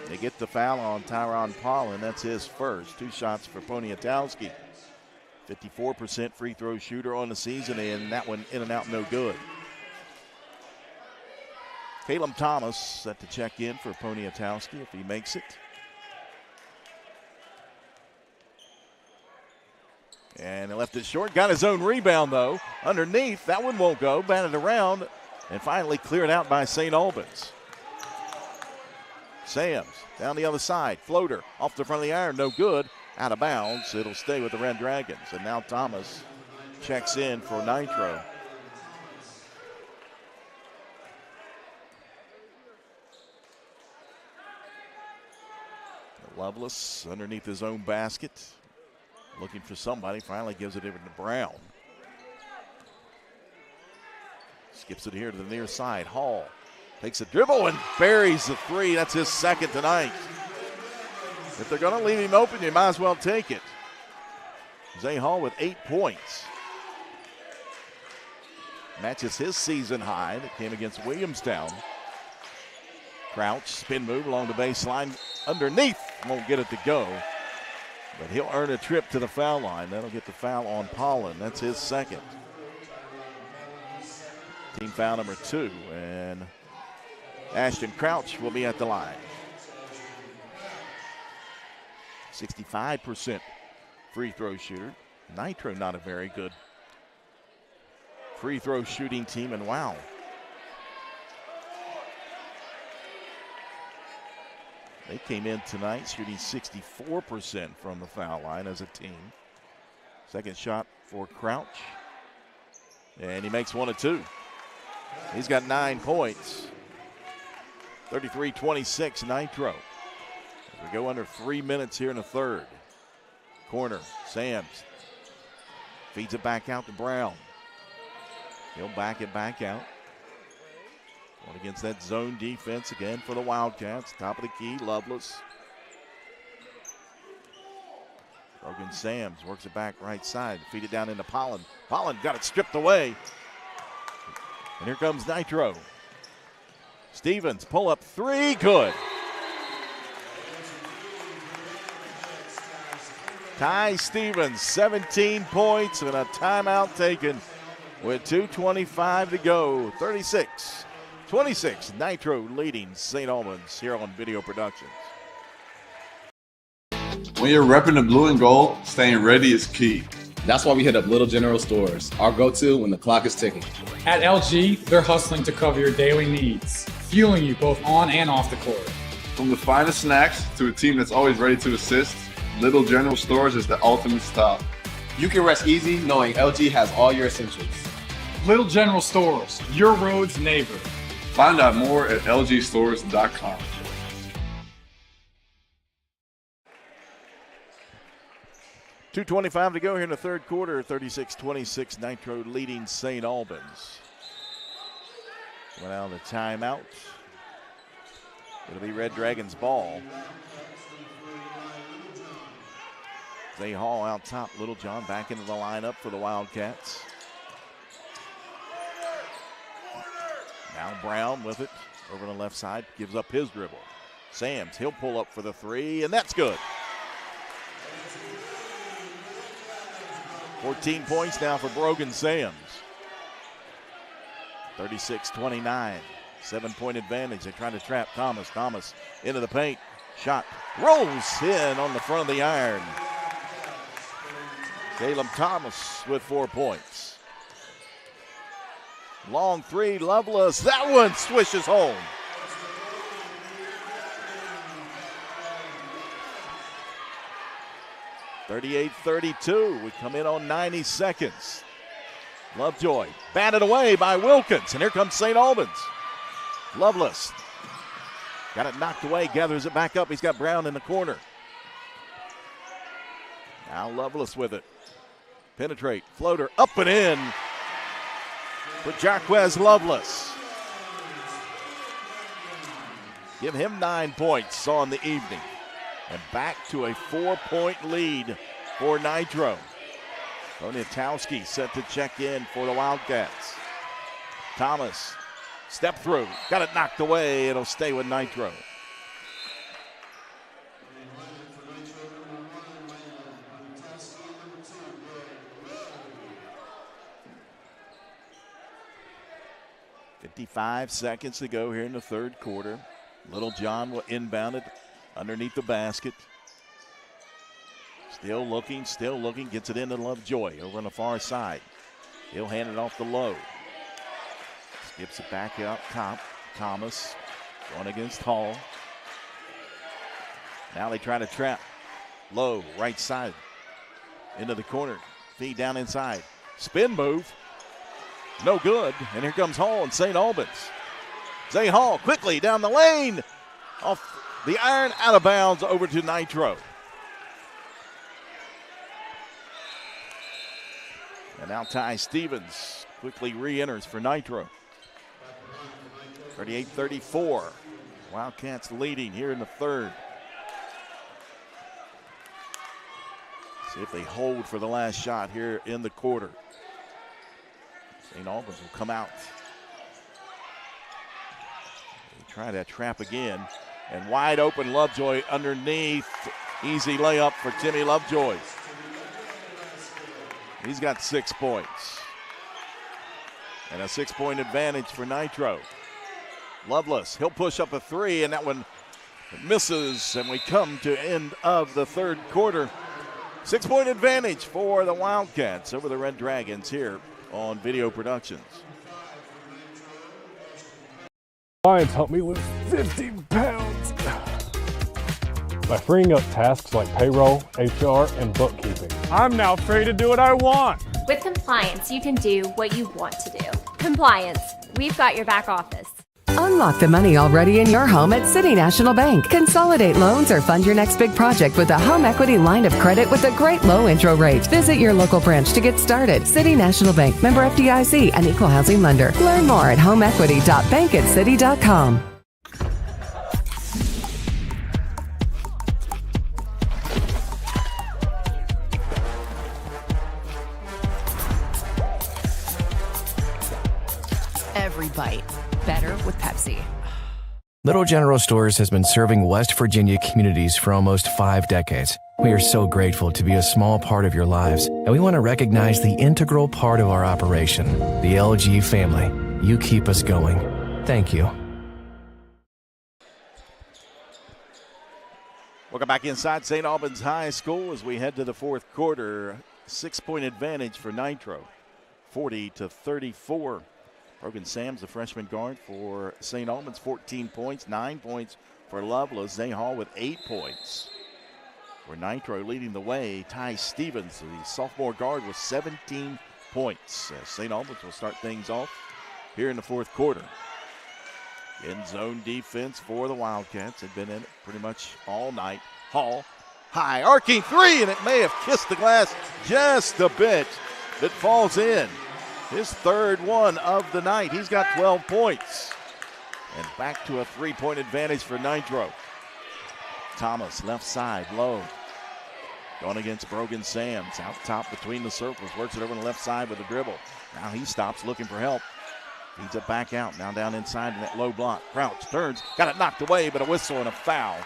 They get the foul on Tyron Paulin. That's his first. 2 shots for Poniatowski. 54% free throw shooter on the season, and that one in and out no good. Caleb Thomas set to check in for Poniatowski if he makes it. And he left it short. Got his own rebound, though. Underneath, that one won't go. Batted around and finally cleared out by St. Albans. Sams down the other side. Floater off the front of the iron. No good. Out of bounds. It'll stay with the Red Dragons. And now Thomas checks in for Nitro. Lovelace underneath his own basket. Looking for somebody. Finally gives it over to Brown. Skips it here to the near side. Hall takes a dribble and buries the three. That's his second tonight. If they're going to leave him open, you might as well take it. Zay Hall with 8 points. Matches his season high that came against Williamstown. Crouch, spin move along the baseline. Underneath, won't get it to go. But he'll earn a trip to the foul line. That'll get the foul on Paulin. That's his second. Team foul number 2. And Ashton Crouch will be at the line. 65% free throw shooter. Nitro not a very good free throw shooting team, and wow. They came in tonight shooting 64% from the foul line as a team. Second shot for Crouch. And he makes 1 of 2. He's got 9 points. 33-26 Nitro. As we go under 3 minutes here in the third. Corner, Sams feeds it back out to Brown. He'll back it back out. Going against that zone defense again for the Wildcats. Top of the key, Lovelace. Logan Sams works it back right side. Feed it down into Pollen. Pollen got it stripped away. And here comes Nitro. Stevens, pull up three, good. Ty Stevens, 17 points and a timeout taken with 2:25 to go. 36-26, Nitro leading St. Albans here on Video Productions. When you're repping the blue and gold, staying ready is key. That's why we hit up Little General Stores, our go-to when the clock is ticking. At LG, they're hustling to cover your daily needs, fueling you both on and off the court. From the finest snacks to a team that's always ready to assist, Little General Stores is the ultimate stop. You can rest easy knowing LG has all your essentials. Little General Stores, your road's neighbor. Find out more at lgstores.com. .225 to go here in the third quarter. 36-26, Nitro leading St. Albans. Went out of the timeout. It'll be Red Dragons ball. Zay Hall out top. Little John back into the lineup for the Wildcats. Now Brown with it over on the left side. Gives up his dribble. Sams, he'll pull up for the three, and that's good. 14 points now for Brogan Sams. 36-29. 7-point advantage. They're trying to trap Thomas. Thomas into the paint. Shot rolls in on the front of the iron. Caleb Thomas with 4 points. Long three, Lovelace. That one swishes home. .38-32. We come in on 90 seconds. Lovejoy batted away by Wilkins, and here comes St. Albans. Lovelace got it knocked away, gathers it back up. He's got Brown in the corner. Now Lovelace with it. Penetrate, floater, up and in for Jaquez Lovelace. Give him 9 points on the evening. And back to a 4-point lead for Nitro. Poniatowski set to check in for the Wildcats. Thomas, step through, got it knocked away. It'll stay with Nitro. .55 seconds to go here in the third quarter. Little John will inbound it underneath the basket. Still looking, gets it into Lovejoy over on the far side. He'll hand it off to Lowe. Skips it back out top. Thomas going against Hall. Now they try to trap Lowe, right side, into the corner. Feed down inside. Spin move. No good. And here comes Hall and St. Albans. Zay Hall quickly down the lane. Off the iron, out of bounds, over to Nitro. And now Ty Stevens quickly re-enters for Nitro. 38-34. Wildcats leading here in the third. See if they hold for the last shot here in the quarter. St. Albans will come out. They try that trap again. And wide open Lovejoy underneath. Easy layup for Timmy Lovejoy. He's got 6 points. And a 6-point advantage for Nitro. Lovelace, he'll push up a three, and that one misses. And we come to end of the third quarter. 6-point advantage for the Wildcats over the Red Dragons here on Video Productions. Lions helped me lose 50 pounds by freeing up tasks like payroll, HR, and bookkeeping. I'm now free to do what I want. With compliance, you can do what you want to do. Compliance, we've got your back office. Unlock the money already in your home at City National Bank. Consolidate loans or fund your next big project with a home equity line of credit with a great low intro rate. Visit your local branch to get started. City National Bank, member FDIC, and equal housing lender. Learn more at homeequity.bankatcity.com. Every bite better with Pepsi. Little General Stores has been serving West Virginia communities for almost 5 decades. We are so grateful to be a small part of your lives, and we want to recognize the integral part of our operation, the LG family. You keep us going. Thank you. Welcome back inside St. Albans High School as we head to the fourth quarter. 6-point advantage for Nitro, 40-34. Brogan Sam's the freshman guard for St. Albans, 14 points, 9 points for Lovelace. Zay Hall with 8 points. For Nitro leading the way, Ty Stevens, the sophomore guard, with 17 points. St. Albans will start things off here in the fourth quarter. In zone defense for the Wildcats. Had been in it pretty much all night. Hall, high, arcing three, and it may have kissed the glass just a bit. It falls in. His third one of the night. He's got 12 points. And back to a 3-point advantage for Nitro. Thomas, left side, low. Going against Brogan Sams. Out top between the circles. Works it over on the left side with a dribble. Now he stops looking for help. Feeds it back out. Now down inside in that low block. Crouch turns. Got it knocked away, but a whistle and a foul.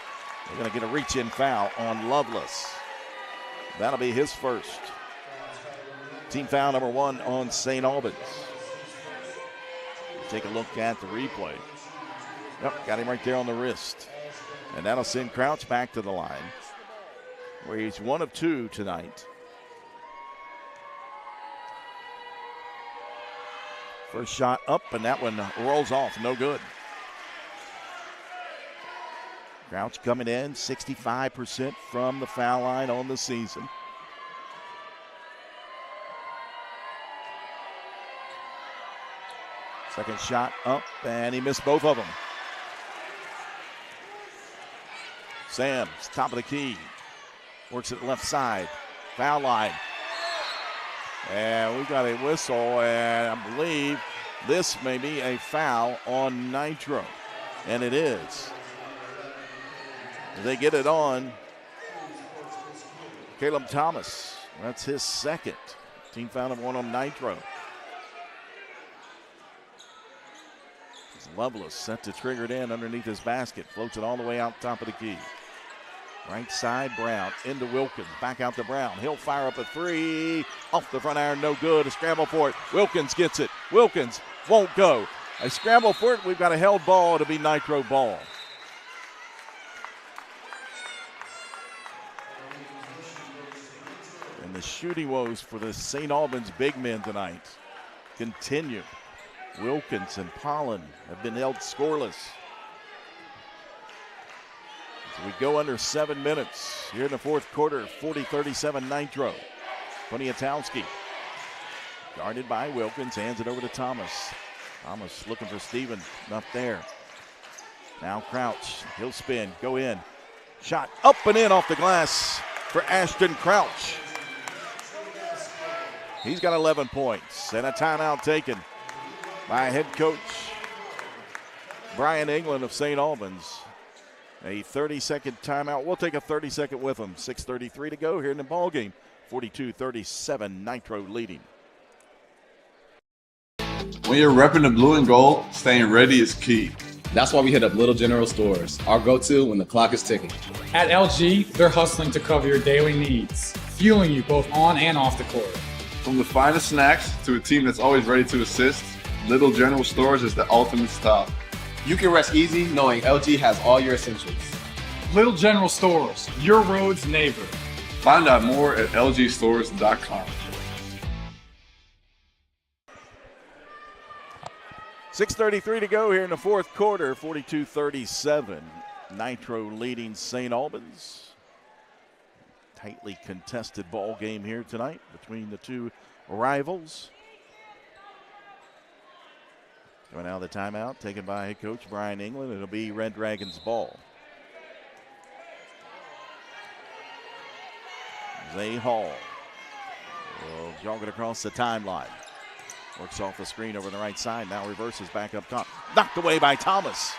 They're going to get a reach-in foul on Lovelace. That'll be his first. Team foul number 1 on St. Albans. Take a look at the replay. Yep, got him right there on the wrist. And that'll send Crouch back to the line, where he's 1 of 2 tonight. First shot up, and that one rolls off. No good. Crouch coming in, 65% from the foul line on the season. Second shot up, and he missed both of them. Sam's, top of the key. Works it left side. Foul line. And we got a whistle, and I believe this may be a foul on Nitro. And it is. They get it on Caleb Thomas. That's his second. Team foul number 1 on Nitro. Lovelace set to trigger it in underneath his basket. Floats it all the way out top of the key. Right side, Brown into Wilkins. Back out to Brown. He'll fire up a 3. Off the front iron, no good. A scramble for it. Wilkins gets it. Wilkins won't go. A scramble for it. We've got a held ball. It'll be Nitro ball. And the shooting woes for the St. Albans big men tonight continue. Wilkins and Pollen have been held scoreless. So we go under 7 minutes here in the fourth quarter. 40-37 Nitro. Poniatowski guarded by Wilkins, hands it over to Thomas. Thomas looking for Stevens, not there. Now Crouch, he'll spin, go in. Shot up and in off the glass for Ashton Crouch. He's got 11 points and a timeout taken by head coach Brian England of St. Albans. A 30-second timeout. We'll take a 30-second with him. 6:33 to go here in the ballgame. 42-37, Nitro leading. When you're repping the blue and gold, staying ready is key. That's why we hit up Little General Stores, our go-to when the clock is ticking. At LG, they're hustling to cover your daily needs, fueling you both on and off the court. From the finest snacks to a team that's always ready to assist, Little General Stores is the ultimate stop. You can rest easy knowing LG has all your essentials. Little General Stores, your road's neighbor. Find out more at lgstores.com. 6:33 to go here in the fourth quarter. 42-37. Nitro leading St. Albans. Tightly contested ball game here tonight between the two rivals. Coming out of the timeout, taken by head coach Brian England. It'll be Red Dragons ball. Zay Hall will jog it across the timeline. Works off the screen over the right side. Now reverses back up top. Knocked away by Thomas.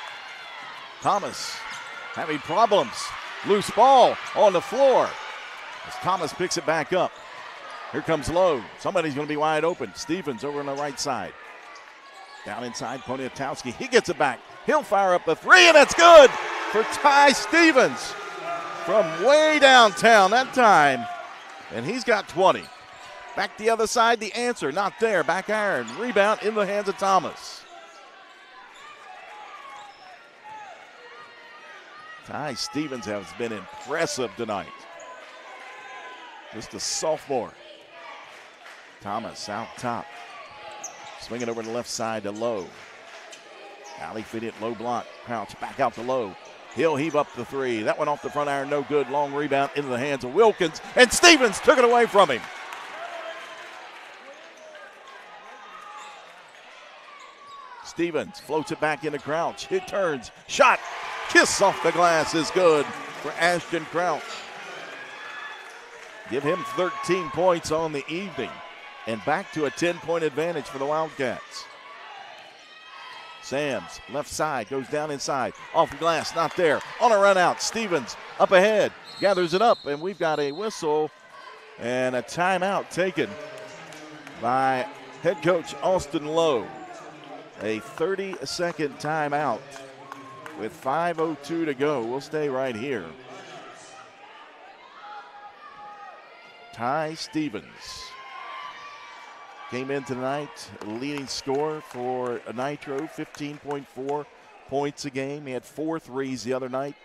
Thomas having problems. Loose ball on the floor as Thomas picks it back up. Here comes Lowe. Somebody's going to be wide open. Stevens over on the right side. Down inside, Poniatowski. He gets it back. He'll fire up the three, and it's good for Ty Stevens from way downtown that time. And he's got 20. Back the other side, the answer, not there. Back iron, rebound in the hands of Thomas. Ty Stevens has been impressive tonight. Just a sophomore. Thomas out top. Swinging over to the left side to Lowe. Alley fit it, low block. Crouch back out to Lowe. He'll heave up the three. That one off the front iron, no good. Long rebound into the hands of Wilkins, and Stevens took it away from him. Stevens floats it back into Crouch. It turns. Shot. Kiss off the glass is good for Ashton Crouch. Give him 13 points on the evening and back to a 10-point advantage for the Wildcats. Sams, left side, goes down inside. Off the glass, not there. On a run out, Stevens up ahead, gathers it up, and we've got a whistle and a timeout taken by head coach Austin Lowe. A 30-second timeout with 5:02 to go. We'll stay right here. Ty Stevens came in tonight, leading scorer for Nitro, 15.4 points a game. He had 4 threes the other night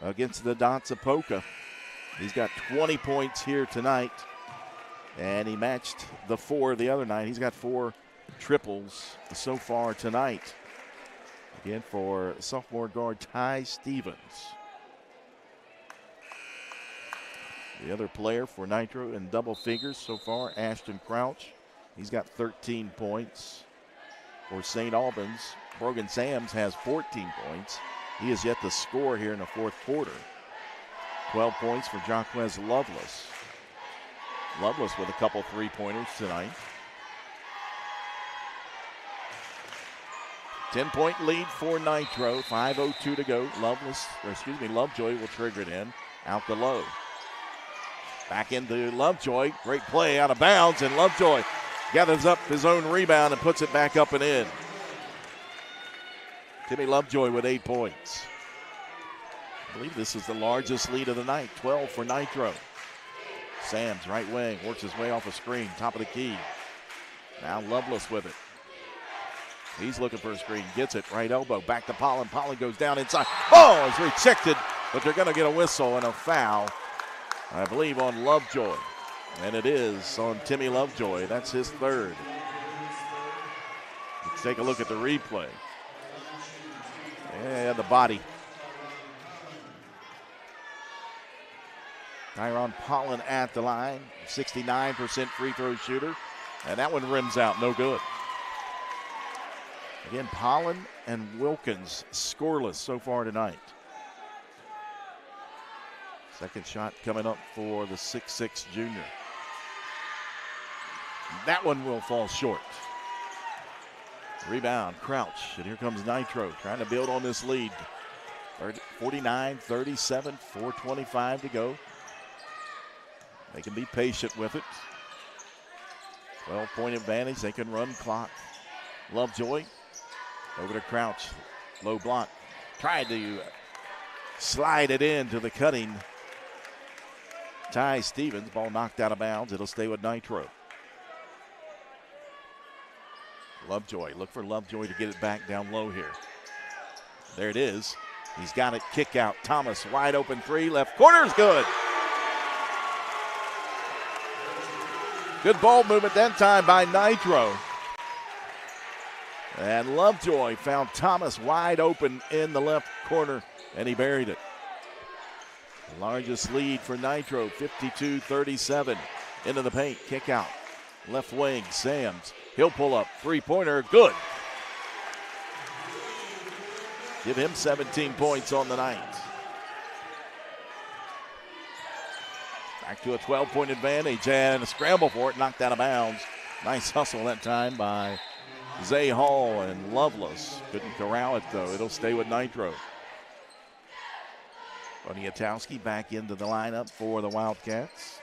against the Dots of Polka. He's got 20 points here tonight, and he matched the 4 the other night. He's got 4 triples so far tonight. Again for sophomore guard Ty Stevens. The other player for Nitro in double figures so far, Ashton Crouch. He's got 13 points. For St. Albans, Brogan Sams has 14 points. He is yet to score here in the fourth quarter. 12 points for Jaquez Lovelace. Lovelace with a couple three-pointers tonight. 10-point lead for Nitro. 5:02 to go. Lovejoy will trigger it in. Out to Lowe. Back into Lovejoy. Great play out of bounds, and Lovejoy gathers up his own rebound and puts it back up and in. Timmy Lovejoy with 8 points. I believe this is the largest lead of the night. 12 for Nitro. Sams, right wing, works his way off a screen. Top of the key. Now Lovelace with it. He's looking for a screen. Gets it. Right elbow. Back to Pollen. Pollen goes down inside. Ball is rejected, but they're going to get a whistle and a foul, I believe, on Lovejoy. And it is on Timmy Lovejoy. That's his third. Let's take a look at the replay. Yeah, the body. Tyron Pollen at the line. 69% free throw shooter. And that one rims out. No good. Again, Pollen and Wilkins scoreless so far tonight. Second shot coming up for the 6'6 junior. That one will fall short. Rebound, Crouch, and here comes Nitro trying to build on this lead. 49-37, 4:25 to go. They can be patient with it. 12-point advantage, they can run clock. Lovejoy over to Crouch, low block. Tried to slide it into the cutting Ty Stevens. Ball knocked out of bounds. It'll stay with Nitro. Lovejoy, look for Lovejoy to get it back down low here. There it is. He's got it, kick out. Thomas, wide open three, left corner is good. Good ball movement that time by Nitro. And Lovejoy found Thomas wide open in the left corner, and he buried it. The largest lead for Nitro, 52-37. Into the paint, kick out. Left wing, Sams. He'll pull up, three-pointer, good. Give him 17 points on the night. Back to a 12-point advantage and a scramble for it, knocked out of bounds. Nice hustle that time by Zay Hall and Lovelace. Couldn't corral it though. It'll stay with Nitro. Poniatowski back into the lineup for the Wildcats.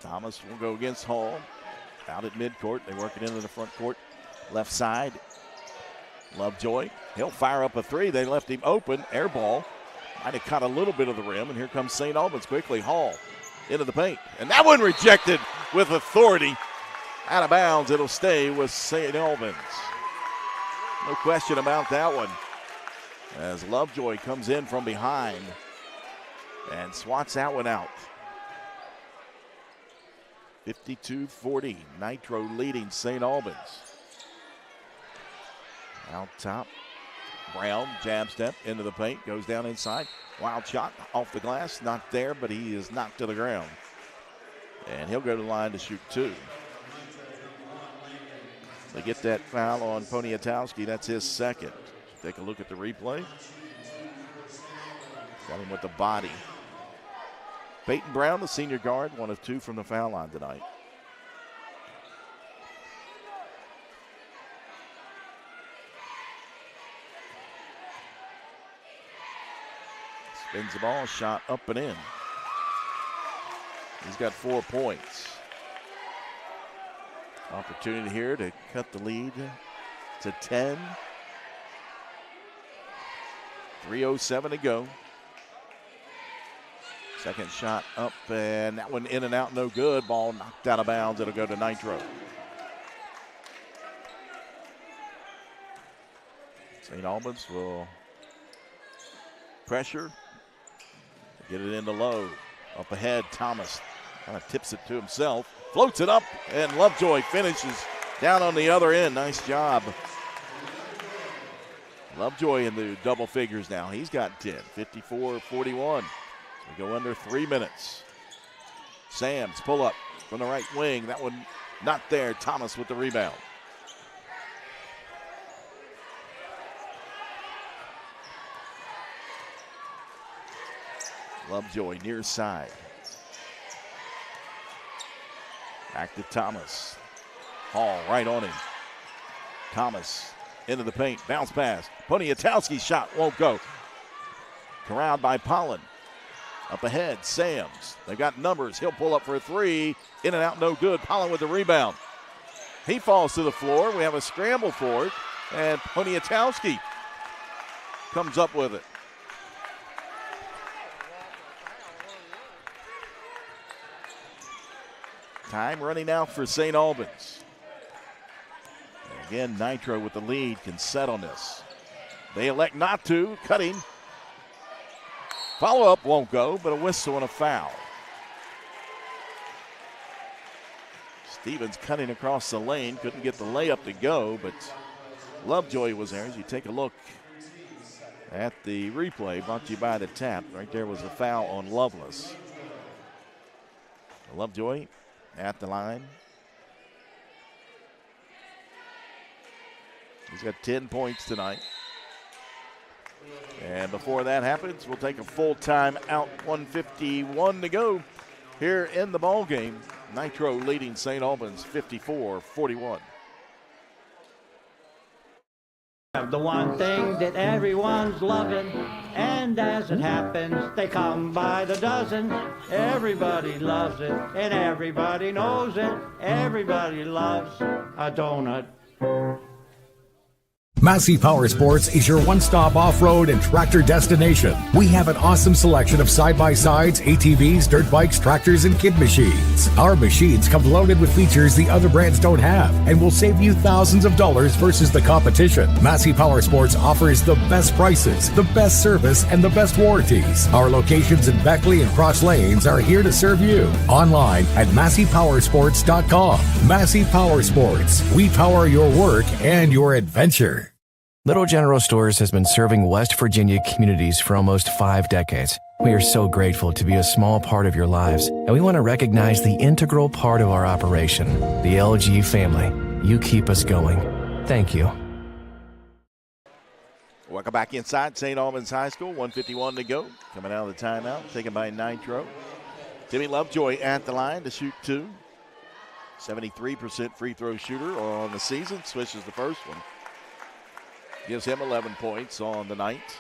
Thomas will go against Hall. Out at midcourt. They work it into the front court. Left side. Lovejoy. He'll fire up a three. They left him open. Air ball. Might have caught a little bit of the rim. And here comes St. Albans quickly. Hall into the paint. And that one rejected with authority. Out of bounds. It'll stay with St. Albans. No question about that one. As Lovejoy comes in from behind and swats that one out. 52-40. Nitro leading St. Albans. Out top. Brown, jab step into the paint, goes down inside. Wild shot off the glass, not there, but he is knocked to the ground. And he'll go to the line to shoot two. They get that foul on Poniatowski. That's his second. Take a look at the replay. Got him with the body. Peyton Brown, the senior guard, 1 of 2 from the foul line tonight. Spins the ball, shot up and in. He's got 4 points. Opportunity here to cut the lead to 10. 3:07 to go. Second shot up, and that one in and out, no good. Ball knocked out of bounds. It'll go to Nitro. St. Albans will pressure. Get it into low. Up ahead, Thomas kind of tips it to himself. Floats it up, and Lovejoy finishes down on the other end. Nice job. Lovejoy in the double figures now. He's got 10, 54-41. We go under 3 minutes. Sams pull up from the right wing. That one not there. Thomas with the rebound. Lovejoy near side. Back to Thomas. Hall right on him. Thomas into the paint. Bounce pass. Poniatowski's shot won't go. Corralled by Pollen. Up ahead, Sams. They've got numbers. He'll pull up for a three. In and out, no good. Pollen with the rebound. He falls to the floor. We have a scramble for it. And Poniatowski comes up with it. Time running out for St. Albans. And again, Nitro with the lead can set on this. They elect not to. Cutting. Follow-up won't go, but a whistle and a foul. Stevens cutting across the lane. Couldn't get the layup to go, but Lovejoy was there. As you take a look at the replay, brought to you by the Tap. Right there was the foul on Lovelace. Lovejoy at the line. He's got 10 points tonight. And before that happens, we'll take a full time out. 1:51 to go here in the ball game. Nitro leading St. Albans 54-41. The one thing that everyone's loving, and as it happens, they come by the dozen. Everybody loves it, and everybody knows it. Everybody loves a donut. Massey Power Sports is your one-stop off-road and tractor destination. We have an awesome selection of side-by-sides, ATVs, dirt bikes, tractors, and kid machines. Our machines come loaded with features the other brands don't have and will save you thousands of dollars versus the competition. Massey Power Sports offers the best prices, the best service, and the best warranties. Our locations in Beckley and Cross Lanes are here to serve you. Online at MasseyPowersports.com. Massey Power Sports. We power your work and your adventure. Little General Stores has been serving West Virginia communities for almost 5 decades. We are so grateful to be a small part of your lives, and we want to recognize the integral part of our operation, the LG family. You keep us going. Thank you. Welcome back inside St. Albans High School. 1:51 to go. Coming out of the timeout, taken by Nitro. Timmy Lovejoy at the line to shoot two. 73% free throw shooter on the season. Swishes the first one. Gives him 11 points on the night.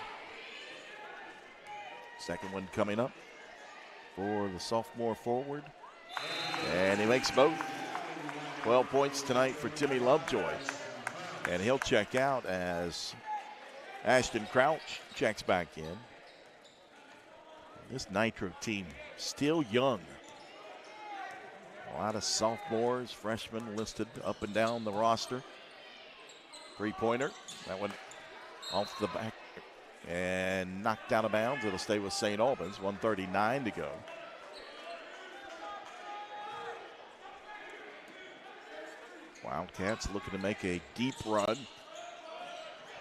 Second one coming up for the sophomore forward. And he makes both. 12 points tonight for Timmy Lovejoy. And he'll check out as Ashton Crouch checks back in. This Nitro team still young. A lot of sophomores, freshmen listed up and down the roster. Three-pointer. That one off the back and knocked out of bounds. It'll stay with St. Albans. 1:39 to go. Wildcats looking to make a deep run.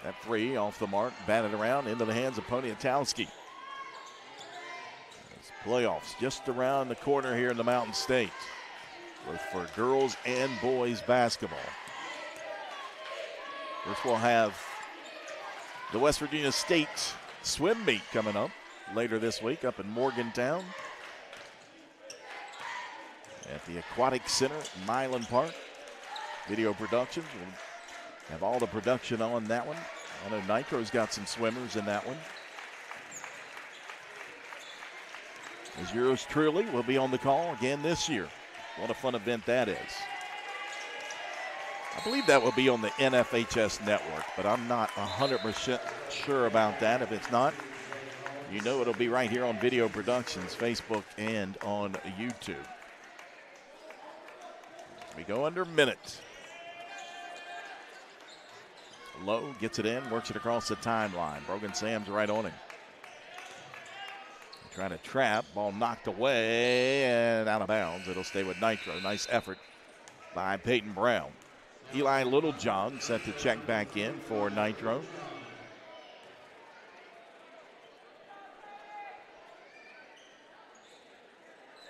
That three off the mark, batted around into the hands of Poniatowski. Playoffs just around the corner here in the Mountain State, both for girls and boys basketball. First we'll have the West Virginia State swim meet coming up later this week up in Morgantown at the Aquatic Center at Milan Park. Video Productions will have all the production on that one. I know Nitro's got some swimmers in that one. As yours truly will be on the call again this year. What a fun event that is. I believe that will be on the NFHS network, but I'm not 100% sure about that. If it's not, you know it'll be right here on Video Productions, Facebook, and on YouTube. We go under a minute. Lowe gets it in, works it across the timeline. Brogan Sam's right on him. Trying to trap, ball knocked away and out of bounds. It'll stay with Nitro. Nice effort by Peyton Brown. Eli Littlejohn set to check back in for Nitro. Of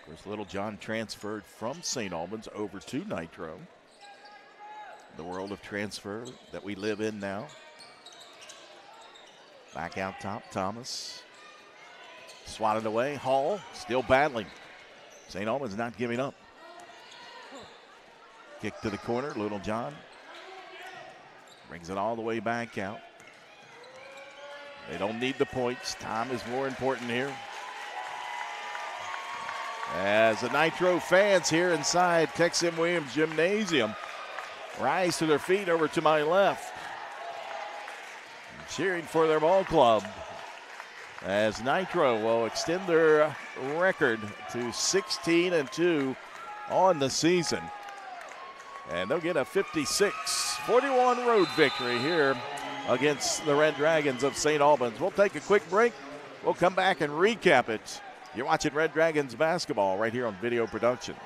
course, Littlejohn transferred from St. Albans over to Nitro. The world of transfer that we live in now. Back out top, Thomas. Swatted away, Hall still battling. St. Albans not giving up. Kick to the corner, Littlejohn. Brings it all the way back out. They don't need the points. Time is more important here. As the Nitro fans here inside Tex M. Williams Gymnasium rise to their feet over to my left, cheering for their ball club, as Nitro will extend their record to 16-2 on the season. And they'll get a 56-41 road victory here against the Red Dragons of St. Albans. We'll take a quick break. We'll come back and recap it. You're watching Red Dragons basketball right here on Video Productions.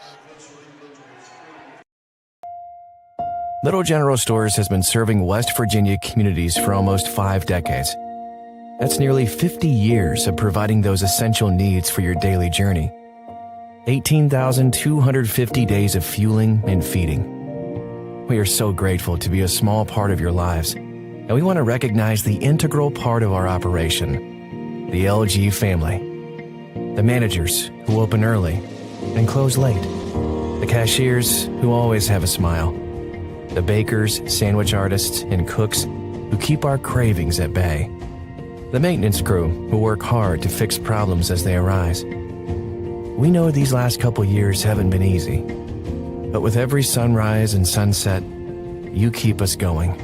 Little General Stores has been serving West Virginia communities for almost 5 decades. That's nearly 50 years of providing those essential needs for your daily journey. 18,250 days of fueling and feeding. We are so grateful to be a small part of your lives, and we want to recognize the integral part of our operation, the LG family. The managers who open early and close late. The cashiers who always have a smile. The bakers, sandwich artists, and cooks who keep our cravings at bay. The maintenance crew who work hard to fix problems as they arise. We know these last couple years haven't been easy, but with every sunrise and sunset, you keep us going.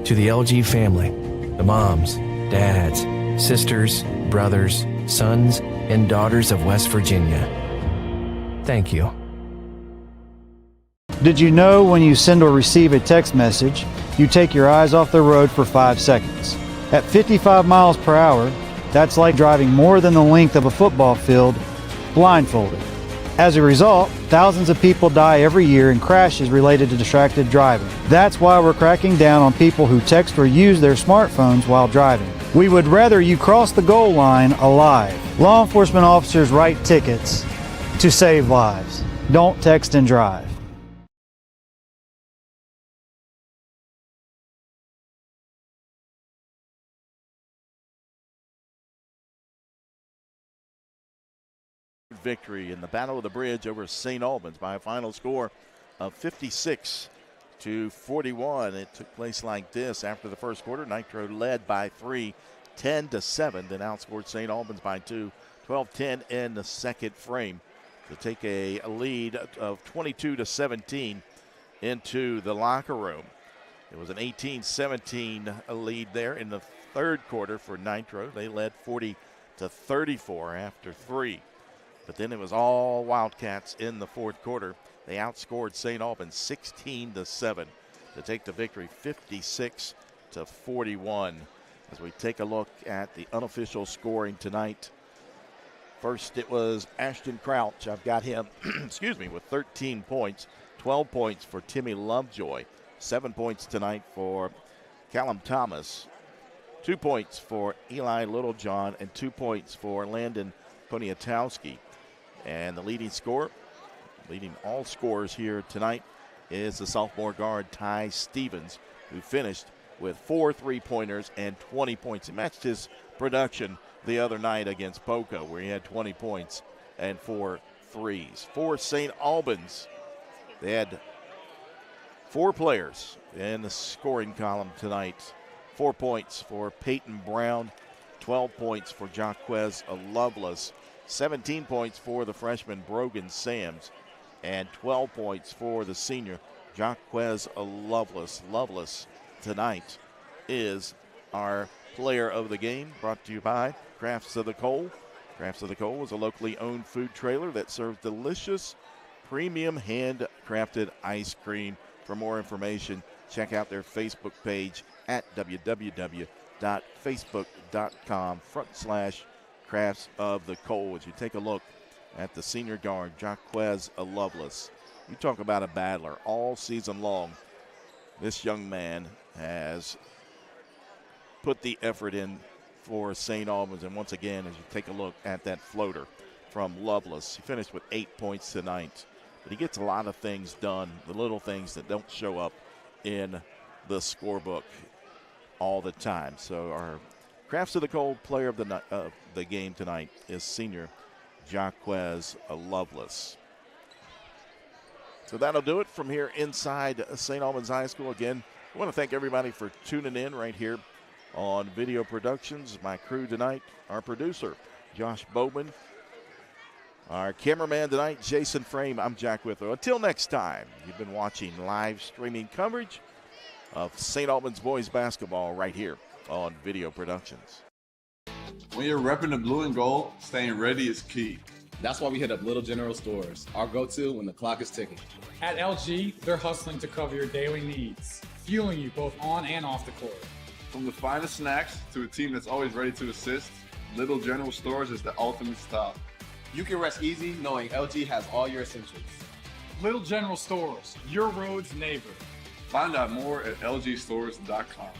To the LG family, the moms, dads, sisters, brothers, sons, and daughters of West Virginia, thank you. Did you know when you send or receive a text message, you take your eyes off the road for 5 seconds? At 55 miles per hour, that's like driving more than the length of a football field blindfolded. As a result, thousands of people die every year in crashes related to distracted driving. That's why we're cracking down on people who text or use their smartphones while driving. We would rather you cross the goal line alive. Law enforcement officers write tickets to save lives. Don't text and drive. Victory in the Battle of the Bridge over St. Albans by a final score of 56-41. It took place like this. After the first quarter, Nitro led by 3, 10-7, then outscored St. Albans by 2, 12-10 in the second frame to take a lead of 22-17 into the locker room. It was an 18-17 lead there in the third quarter for Nitro. They led 40-34 after 3. But then it was all Wildcats in the fourth quarter. They outscored St. Albans 16-7 to take the victory 56-41. As we take a look at the unofficial scoring tonight. First, it was Ashton Crouch. I've got him, with 13 points, 12 points for Timmy Lovejoy, 7 points tonight for Callum Thomas, 2 points for Eli Littlejohn, and 2 points for Landon Poniatowski. And the leading all scorers here tonight is the sophomore guard Ty Stevens, who finished with 4 3-pointers and 20 points. He matched his production the other night against Poco, where he had 20 points and 4 threes. For St. Albans, they had 4 players in the scoring column tonight. 4 points for Peyton Brown, 12 points for Jaquez Lovelace, 17 points for the freshman Brogan Sams, and 12 points for the senior Jaquez Lovelace. Lovelace tonight is our player of the game, brought to you by Crafts of the Coal. Crafts of the Coal is a locally owned food trailer that serves delicious, premium handcrafted ice cream. For more information, check out their Facebook page at www.facebook.com/Crafts of the Coal. As you take a look at the senior guard, Jaquez Lovelace. You talk about a battler all season long. This young man has put the effort in for St. Albans. And once again, as you take a look at that floater from Lovelace, he finished with 8 points tonight. But he gets a lot of things done, the little things that don't show up in the scorebook all the time. So our Crafts of the Coal player of the game tonight is senior Jaquez Lovelace. So that'll do it from here inside St. Albans High School. Again, I want to thank everybody for tuning in right here on Video Productions. My crew tonight, our producer, Josh Bowman. Our cameraman tonight, Jason Frame. I'm Jack Withrow. Until next time, you've been watching live streaming coverage of St. Albans boys basketball right here on Video Productions. When you're repping the blue and gold, staying ready is key. That's why we hit up Little General Stores, our go-to when the clock is ticking. At LG, they're hustling to cover your daily needs, fueling you both on and off the court. From the finest snacks to a team that's always ready to assist, Little General Stores is the ultimate stop. You can rest easy knowing LG has all your essentials. Little General Stores, your road's neighbor. Find out more at lgstores.com.